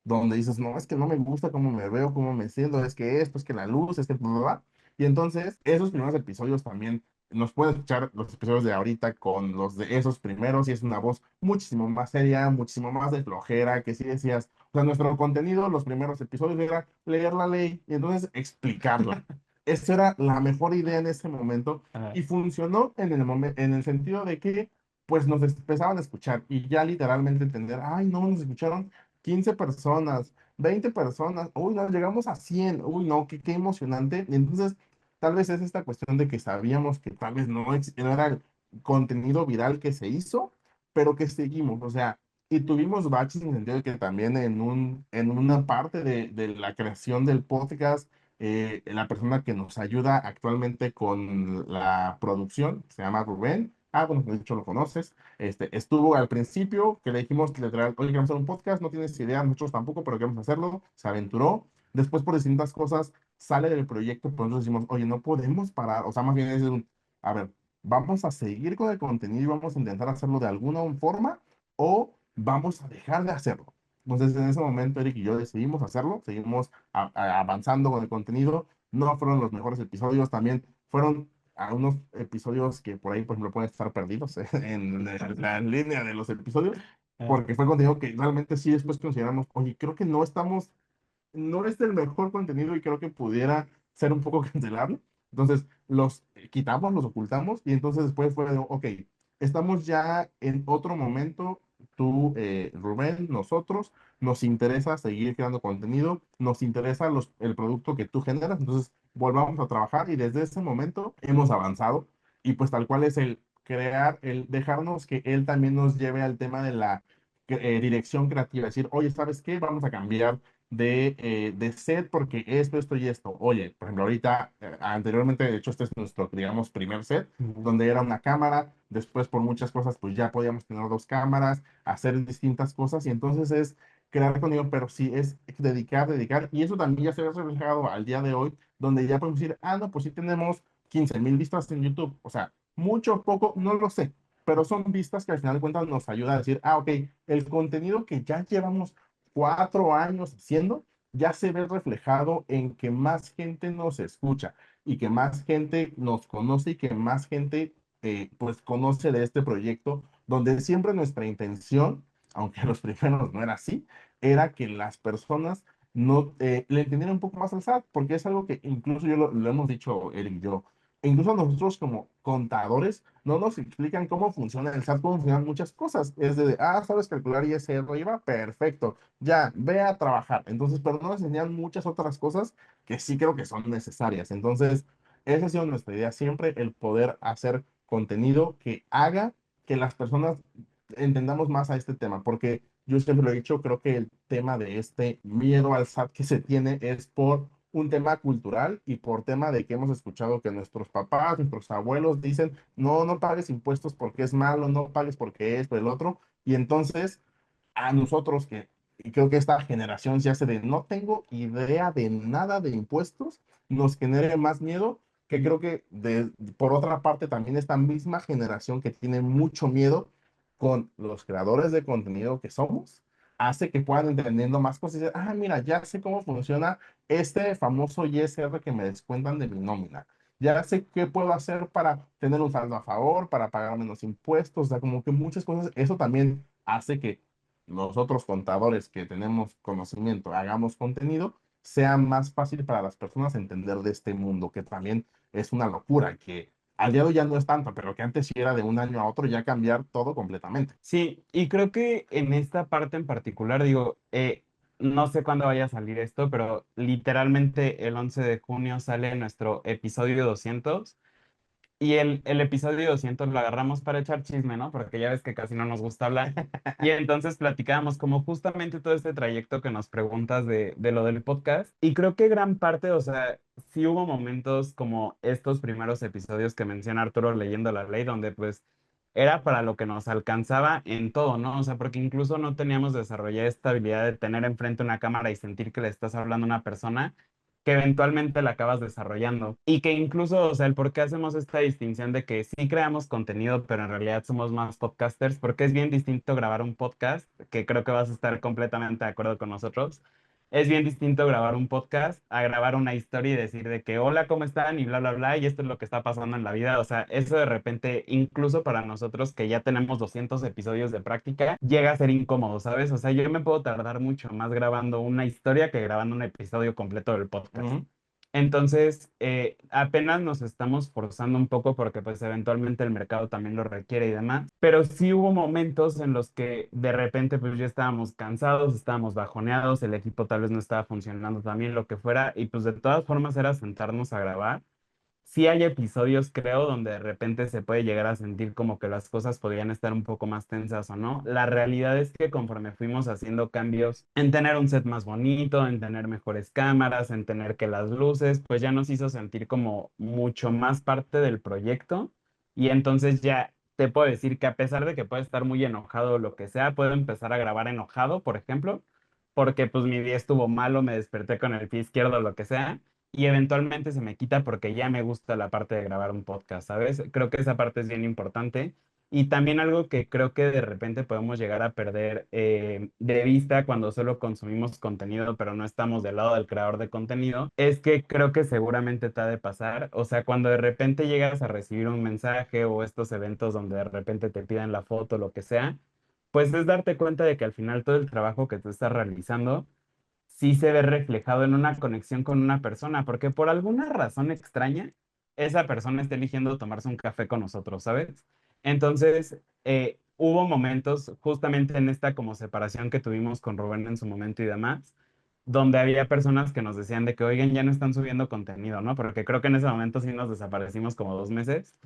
Speaker 2: donde dices, no, es que no me gusta cómo me veo, cómo me siento, es que esto, es que la luz, es que bla, bla, bla. Y entonces esos primeros episodios también nos pueden escuchar los episodios de ahorita con los de esos primeros y es una voz muchísimo más seria, muchísimo más de flojera, que si decías, o sea, nuestro contenido, los primeros episodios era leer la ley y entonces explicarla. Esa era la mejor idea en ese momento
Speaker 1: Ajá.
Speaker 2: y funcionó en el sentido de que pues nos empezaban a escuchar y ya literalmente entender, ay, no, nos escucharon 15 personas, 20 personas, uy, no, llegamos a 100, uy, no, qué emocionante. Y entonces, tal vez es esta cuestión de que sabíamos que tal vez no era el contenido viral que se hizo, pero que seguimos, o sea, y tuvimos baches en el sentido de que también en una parte de la creación del podcast, la persona que nos ayuda actualmente con la producción, se llama Rubén. Ah, bueno, de hecho lo conoces. Estuvo al principio que le dijimos literal, oye, queremos hacer un podcast, no tienes idea, nosotros tampoco, pero queremos hacerlo. Se aventuró. Después, por distintas cosas, sale del proyecto, pero nosotros decimos, oye, no podemos parar. O sea, más bien es a ver, vamos a seguir con el contenido y vamos a intentar hacerlo de alguna forma o vamos a dejar de hacerlo. Entonces, en ese momento, Eric y yo decidimos hacerlo, seguimos avanzando con el contenido. No fueron los mejores episodios, también fueron a unos episodios que por ahí, por ejemplo, pueden estar perdidos en la línea de los episodios,
Speaker 1: Ah,
Speaker 2: porque fue contenido que realmente sí después consideramos, oye, creo que no es el mejor contenido y creo que pudiera ser un poco cancelable. Entonces los quitamos, los ocultamos y entonces después fue, ok, estamos ya en otro momento, tú, Rubén, nosotros, nos interesa seguir creando contenido, nos interesa el producto que tú generas, entonces volvamos a trabajar y desde ese momento hemos avanzado y pues tal cual es el crear, el dejarnos que él también nos lleve al tema de la dirección creativa, decir, oye, ¿sabes qué? Vamos a cambiar de set porque esto y esto. Oye, por ejemplo, ahorita, anteriormente, de hecho, este es nuestro, digamos, primer set,
Speaker 1: ujú.
Speaker 2: donde era una cámara, después por muchas cosas, pues ya podíamos tener 2 cámaras, hacer distintas cosas, y entonces es crear contenido, pero sí es dedicar, y eso también ya se ve reflejado al día de hoy, donde ya podemos decir, ah, no, pues sí tenemos 15,000 vistas en YouTube, o sea, mucho o poco, no lo sé, pero son vistas que al final de cuentas nos ayuda a decir, ah, ok, el contenido que ya llevamos 4 años haciendo, ya se ve reflejado en que más gente nos escucha y que más gente nos conoce y que más gente pues conoce de este proyecto, donde siempre nuestra intención, aunque los primeros no era así, era que las personas no le entendieran un poco más al SAT, porque es algo que incluso lo hemos dicho él y yo. incluso a nosotros como contadores, no nos explican cómo funciona el SAT, cómo funcionan muchas cosas. Es de, sabes calcular ISR IVA, perfecto, ya, ve a trabajar. Entonces, pero no nos enseñan muchas otras cosas que sí creo que son necesarias. Entonces, esa ha sido nuestra idea siempre, el poder hacer contenido que haga que las personas entendamos más a este tema, porque yo siempre lo he dicho, creo que el tema de este miedo al SAT que se tiene es por un tema cultural y por tema de que hemos escuchado que nuestros papás, nuestros abuelos dicen, no, no pagues impuestos porque es malo, no pagues porque esto, el otro, y entonces a nosotros que, y creo que esta generación se hace de no tengo idea de nada de impuestos, nos genere más miedo que creo que por otra parte también esta misma generación que tiene mucho miedo con los creadores de contenido que somos, hace que puedan entendiendo más cosas y decir, mira, ya sé cómo funciona este famoso ISR que me descuentan de mi nómina. Ya sé qué puedo hacer para tener un saldo a favor, para pagar menos impuestos, o sea, como que muchas cosas, eso también hace que nosotros contadores que tenemos conocimiento, hagamos contenido, sea más fácil para las personas entender de este mundo, que también es una locura, que al día de hoy ya no es tanto, pero que antes sí era de un año a otro ya cambiar todo completamente.
Speaker 3: Sí, y creo que en esta parte en particular, digo, no sé cuándo vaya a salir esto, pero literalmente el 11 de junio sale nuestro episodio 200. Y el episodio 200 lo agarramos para echar chisme, ¿no? Porque ya ves que casi no nos gusta hablar. Y entonces platicábamos como justamente todo este trayecto que nos preguntas de lo del podcast. Y creo que gran parte, o sea, sí hubo momentos como estos primeros episodios que menciona Arturo leyendo la ley, donde pues era para lo que nos alcanzaba en todo, ¿no? O sea, porque incluso no teníamos desarrollada esta habilidad de tener enfrente una cámara y sentir que le estás hablando a una persona que eventualmente la acabas desarrollando. Y que incluso, o sea, el por qué hacemos esta distinción de que sí creamos contenido, pero en realidad somos más podcasters, porque es bien distinto grabar un podcast, que creo que vas a estar completamente de acuerdo con nosotros. Es bien distinto grabar un podcast a grabar una historia y decir de que hola, ¿cómo están? Y bla, bla, bla, y esto es lo que está pasando en la vida. O sea, eso de repente, incluso para nosotros que ya tenemos 200 episodios de práctica, llega a ser incómodo, ¿sabes? O sea, yo me puedo tardar mucho más grabando una historia que grabando un episodio completo del podcast.
Speaker 2: Ujú.
Speaker 3: Entonces, apenas nos estamos forzando un poco porque pues eventualmente el mercado también lo requiere y demás, pero sí hubo momentos en los que de repente pues ya estábamos cansados, estábamos bajoneados, el equipo tal vez no estaba funcionando también, lo que fuera, y pues de todas formas era sentarnos a grabar. Sí hay episodios, creo, donde de repente se puede llegar a sentir como que las cosas podrían estar un poco más tensas o no. La realidad es que conforme fuimos haciendo cambios en tener un set más bonito, en tener mejores cámaras, en tener que las luces, pues ya nos hizo sentir como mucho más parte del proyecto. Y entonces ya te puedo decir que a pesar de que puede estar muy enojado o lo que sea, puedo empezar a grabar enojado, por ejemplo, porque pues mi día estuvo malo, me desperté con el pie izquierdo o lo que sea y eventualmente se me quita porque ya me gusta la parte de grabar un podcast, ¿sabes? Creo que esa parte es bien importante. Y también algo que creo que de repente podemos llegar a perder de vista cuando solo consumimos contenido, pero no estamos del lado del creador de contenido, es que creo que seguramente te ha de pasar. O sea, cuando de repente llegas a recibir un mensaje o estos eventos donde de repente te piden la foto, lo que sea, pues es darte cuenta de que al final todo el trabajo que tú estás realizando sí se ve reflejado en una conexión con una persona, porque por alguna razón extraña, esa persona está eligiendo tomarse un café con nosotros, ¿sabes? Entonces, hubo momentos justamente en esta como separación que tuvimos con Rubén en su momento y demás, donde había personas que nos decían de que, oigan, ya no están subiendo contenido, ¿no? Porque creo que en ese momento sí nos desaparecimos como 2 meses.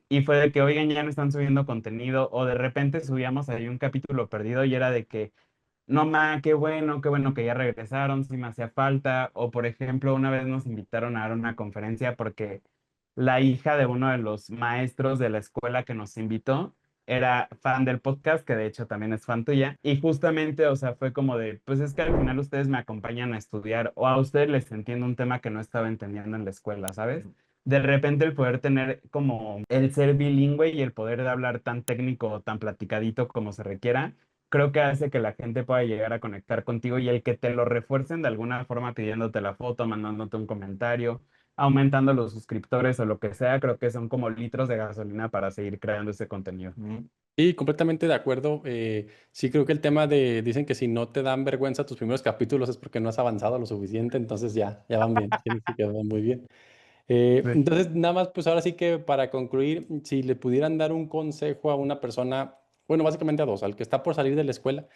Speaker 3: Y fue de que, oigan, ya no están subiendo contenido, o de repente subíamos ahí un capítulo perdido y era de que, no, ma, qué bueno que ya regresaron, sí me hacía falta. O por ejemplo, una vez nos invitaron a dar una conferencia porque la hija de uno de los maestros de la escuela que nos invitó era fan del podcast, que de hecho también es fan tuya. Y justamente, o sea, fue como de, pues es que al final ustedes me acompañan a estudiar o a ustedes les entiendo un tema que no estaba entendiendo en la escuela, ¿sabes? De repente el poder tener como el ser bilingüe y el poder de hablar tan técnico o tan platicadito como se requiera creo que hace que la gente pueda llegar a conectar contigo y el que te lo refuercen de alguna forma pidiéndote la foto, mandándote un comentario, aumentando los suscriptores o lo que sea, creo que son como litros de gasolina para seguir creando ese contenido.
Speaker 2: Ujú.
Speaker 1: Sí, completamente de acuerdo. Sí, creo que el tema de, dicen que si no te dan vergüenza tus primeros capítulos es porque no has avanzado lo suficiente, entonces ya van bien, sí, sí que van muy bien.
Speaker 3: Sí.
Speaker 1: Entonces, nada más, pues ahora sí que para concluir, si le pudieran dar un consejo a una persona, bueno, básicamente a dos, al que está por salir de la escuela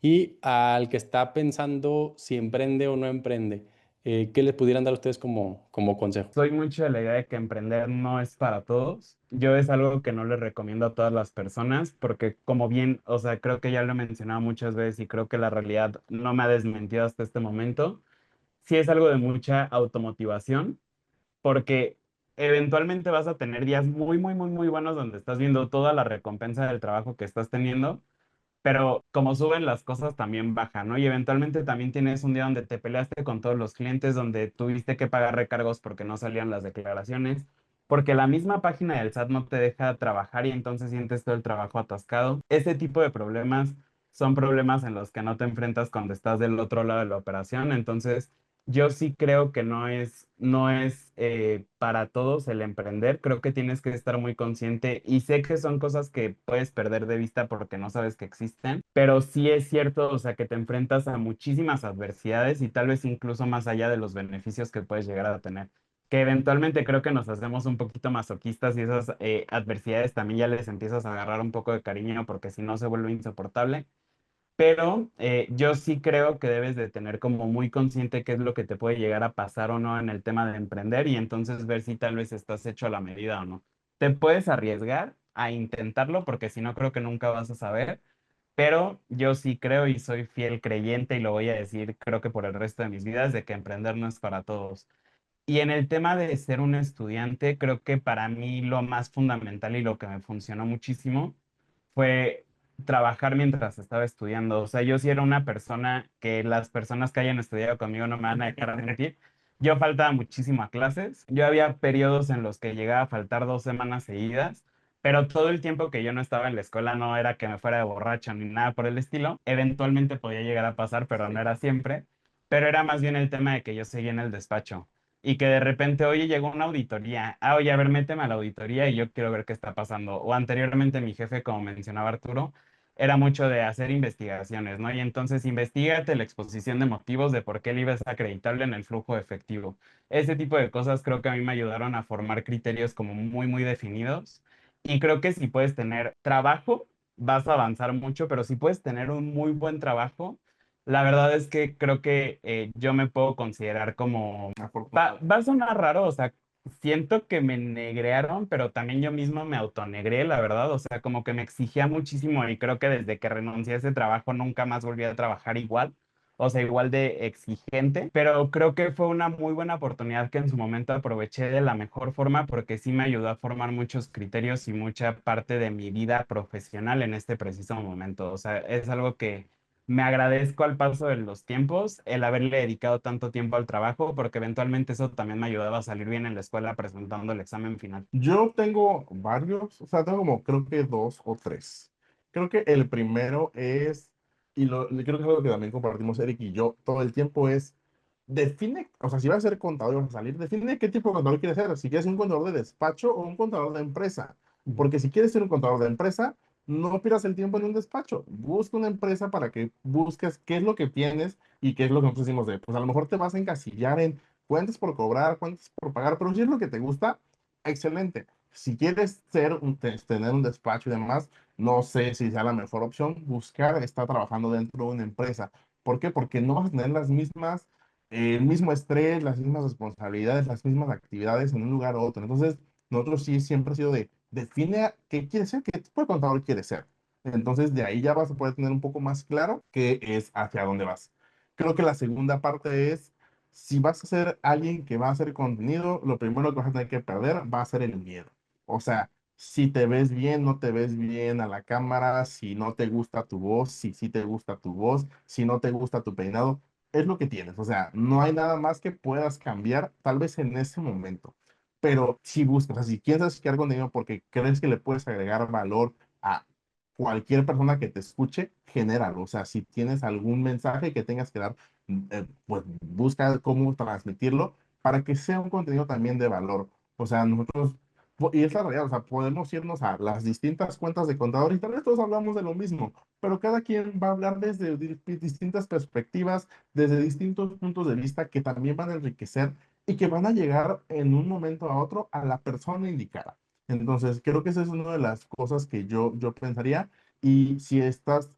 Speaker 1: y al que está pensando si emprende o no emprende, ¿qué le pudieran dar a ustedes como consejo?
Speaker 3: Soy mucho de la idea de que emprender no es para todos. Yo es algo que no les recomiendo a todas las personas porque como bien, o sea, creo que ya lo he mencionado muchas veces y creo que la realidad no me ha desmentido hasta este momento. Sí es algo de mucha automotivación porque eventualmente vas a tener días muy, muy, muy, muy buenos donde estás viendo toda la recompensa del trabajo que estás teniendo, pero como suben las cosas también bajan, ¿no? Y eventualmente también tienes un día donde te peleaste con todos los clientes, donde tuviste que pagar recargos porque no salían las declaraciones, porque la misma página del SAT no te deja trabajar y entonces sientes todo el trabajo atascado. Ese tipo de problemas son problemas en los que no te enfrentas cuando estás del otro lado de la operación, entonces yo sí creo que no es para todos el emprender. Creo que tienes que estar muy consciente y sé que son cosas que puedes perder de vista porque no sabes que existen, pero sí es cierto, o sea, que te enfrentas a muchísimas adversidades y tal vez incluso más allá de los beneficios que puedes llegar a tener. Que eventualmente creo que nos hacemos un poquito masoquistas y esas adversidades también ya les empiezas a agarrar un poco de cariño porque si no se vuelve insoportable. Pero yo sí creo que debes de tener como muy consciente qué es lo que te puede llegar a pasar o no en el tema de emprender y entonces ver si tal vez estás hecho a la medida o no. Te puedes arriesgar a intentarlo porque si no creo que nunca vas a saber, pero yo sí creo y soy fiel creyente y lo voy a decir creo que por el resto de mis vidas de que emprender no es para todos. Y en el tema de ser un estudiante, creo que para mí lo más fundamental y lo que me funcionó muchísimo fue trabajar mientras estaba estudiando. O sea, yo sí era una persona que las personas que hayan estudiado conmigo no me van a dejar de mentir. Yo faltaba muchísimo a clases. Yo había periodos en los que llegaba a faltar 2 semanas seguidas, pero todo el tiempo que yo no estaba en la escuela no era que me fuera de borracho ni nada por el estilo. Eventualmente podía llegar a pasar, pero no era siempre. Pero era más bien el tema de que yo seguía en el despacho y que de repente, oye, llegó una auditoría. Ah, oye, a ver, méteme a la auditoría y yo quiero ver qué está pasando. O anteriormente mi jefe, como mencionaba Arturo, era mucho de hacer investigaciones, ¿no? Y entonces investigate la exposición de motivos de por qué el IVA es acreditable en el flujo efectivo. Ese tipo de cosas creo que a mí me ayudaron a formar criterios como muy, muy definidos. Y creo que si puedes tener trabajo, vas a avanzar mucho, pero si puedes tener un muy buen trabajo, la verdad es que creo que yo me puedo considerar como
Speaker 2: Afortunado.
Speaker 3: va a sonar raro, o sea, siento que me negrearon, pero también yo mismo me autonegré, la verdad, o sea, como que me exigía muchísimo y creo que desde que renuncié a ese trabajo nunca más volví a trabajar igual, o sea, igual de exigente, pero creo que fue una muy buena oportunidad que en su momento aproveché de la mejor forma porque sí me ayudó a formar muchos criterios y mucha parte de mi vida profesional en este preciso momento, o sea, es algo que me agradezco al paso de los tiempos el haberle dedicado tanto tiempo al trabajo, porque eventualmente eso también me ayudaba a salir bien en la escuela presentando el examen final.
Speaker 2: Yo tengo varios, o sea, tengo como creo que dos o tres. Creo que el primero es, creo que es algo que también compartimos Eric y yo todo el tiempo es, define, o sea, si vas a ser contador y vas a salir, define qué tipo de contador quieres ser, si quieres un contador de despacho o un contador de empresa.
Speaker 3: Ujú.
Speaker 2: Porque si quieres ser un contador de empresa, no pierdas el tiempo en un despacho. Busca una empresa para que busques qué es lo que tienes y qué es lo que nosotros decimos de, pues a lo mejor te vas a encasillar en cuentas por cobrar, cuentas por pagar, pero si es lo que te gusta excelente. Si quieres tener un despacho y demás, no sé si sea la mejor opción buscar estar trabajando dentro de una empresa. ¿Por qué? Porque no vas a tener el mismo estrés, las mismas responsabilidades, las mismas actividades en un lugar u otro. Entonces, nosotros sí siempre ha sido define qué quieres ser, qué tipo de contador quieres ser. Entonces, de ahí ya vas a poder tener un poco más claro qué es hacia dónde vas. Creo que la segunda parte es si vas a ser alguien que va a hacer contenido, lo primero que vas a tener que perder va a ser el miedo. O sea, si te ves bien, no te ves bien a la cámara, si no te gusta tu voz, si sí te gusta tu voz, si no te gusta tu peinado, es lo que tienes. O sea, no hay nada más que puedas cambiar, tal vez en ese momento. Pero si buscas, o sea, si quieres crear contenido porque crees que le puedes agregar valor a cualquier persona que te escuche, genéralo. O sea, si tienes algún mensaje que tengas que dar, pues busca cómo transmitirlo para que sea un contenido también de valor. O sea, nosotros, y es la realidad, o sea, podemos irnos a las distintas cuentas de contador y tal vez todos hablamos de lo mismo, pero cada quien va a hablar desde distintas perspectivas, desde distintos puntos de vista que también van a enriquecer y que van a llegar en un momento a otro a la persona indicada. Entonces, creo que esa es una de las cosas que yo pensaría. Y si estás,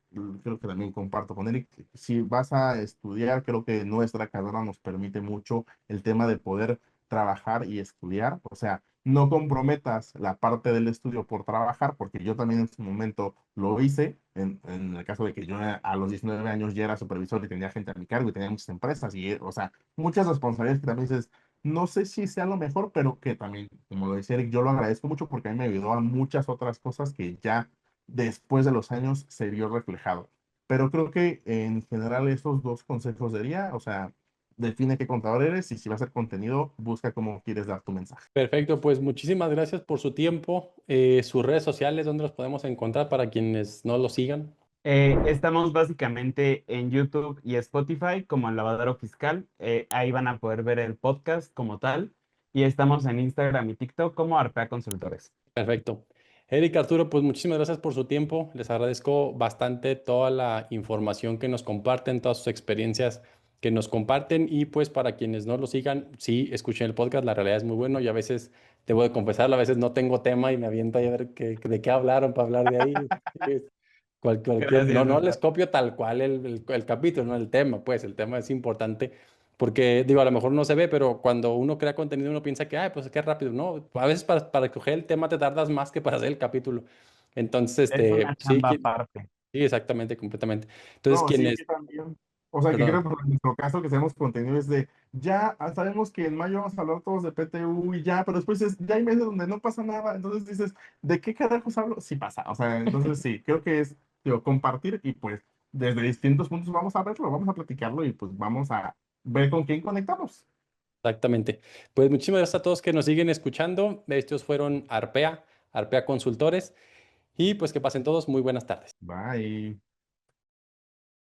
Speaker 2: creo que también comparto con Eric, si vas a estudiar, creo que nuestra carrera nos permite mucho el tema de poder trabajar y estudiar. O sea, no comprometas la parte del estudio por trabajar, porque yo también en su momento lo hice, en el caso de que yo a los 19 años ya era supervisor y tenía gente a mi cargo y tenía muchas empresas y, o sea, muchas responsabilidades que también dices, no sé si sea lo mejor, pero que también, como lo decía Eric, yo lo agradezco mucho porque a mí me ayudó a muchas otras cosas que ya después de los años se vio reflejado. Pero creo que en general esos dos consejos sería, o sea, define qué contador eres y si va a ser contenido, busca cómo quieres dar tu mensaje.
Speaker 1: Perfecto, pues muchísimas gracias por su tiempo. Sus redes sociales, ¿dónde los podemos encontrar para quienes no lo sigan?
Speaker 3: Estamos básicamente en YouTube y Spotify como el Lavadero Fiscal. Ahí van a poder ver el podcast como tal. Y estamos en Instagram y TikTok como Arpea Consultores.
Speaker 1: Perfecto. Eric, Arturo, pues muchísimas gracias por su tiempo. Les agradezco bastante toda la información que nos comparten, todas sus experiencias que nos comparten y pues para quienes no lo sigan, sí, escuchen el podcast, la realidad es muy bueno y a veces, debo de confesarlo, a veces no tengo tema y me aviento ahí a ver de qué hablaron para hablar de ahí. No,
Speaker 3: Gracias,
Speaker 1: no les
Speaker 3: César.
Speaker 1: copio tal cual el capítulo, no el tema, pues el tema es importante porque digo, a lo mejor no se ve, pero cuando uno crea contenido uno piensa que, ay, pues qué rápido, no, a veces para coger el tema te tardas más que para hacer el capítulo. Entonces,
Speaker 3: Es una
Speaker 1: sí,
Speaker 3: chamba aparte.
Speaker 1: sí, exactamente, completamente. Entonces,
Speaker 2: No, sí,
Speaker 1: quienes,
Speaker 2: aquí también. O sea, que creo
Speaker 1: perdón,
Speaker 2: que en nuestro caso que hacemos contenido es de, ya sabemos que en mayo vamos a hablar todos de PTU y ya, pero después ya hay meses donde no pasa nada, entonces dices, ¿de qué carajos hablo? Sí pasa, o sea, entonces sí, creo que es, digo, compartir y pues desde distintos puntos vamos a verlo, vamos a platicarlo y pues vamos a ver con quién conectamos.
Speaker 1: exactamente. Pues muchísimas gracias a todos que nos siguen escuchando. Estos fueron Arpea Consultores y pues que pasen todos muy buenas tardes.
Speaker 2: Bye.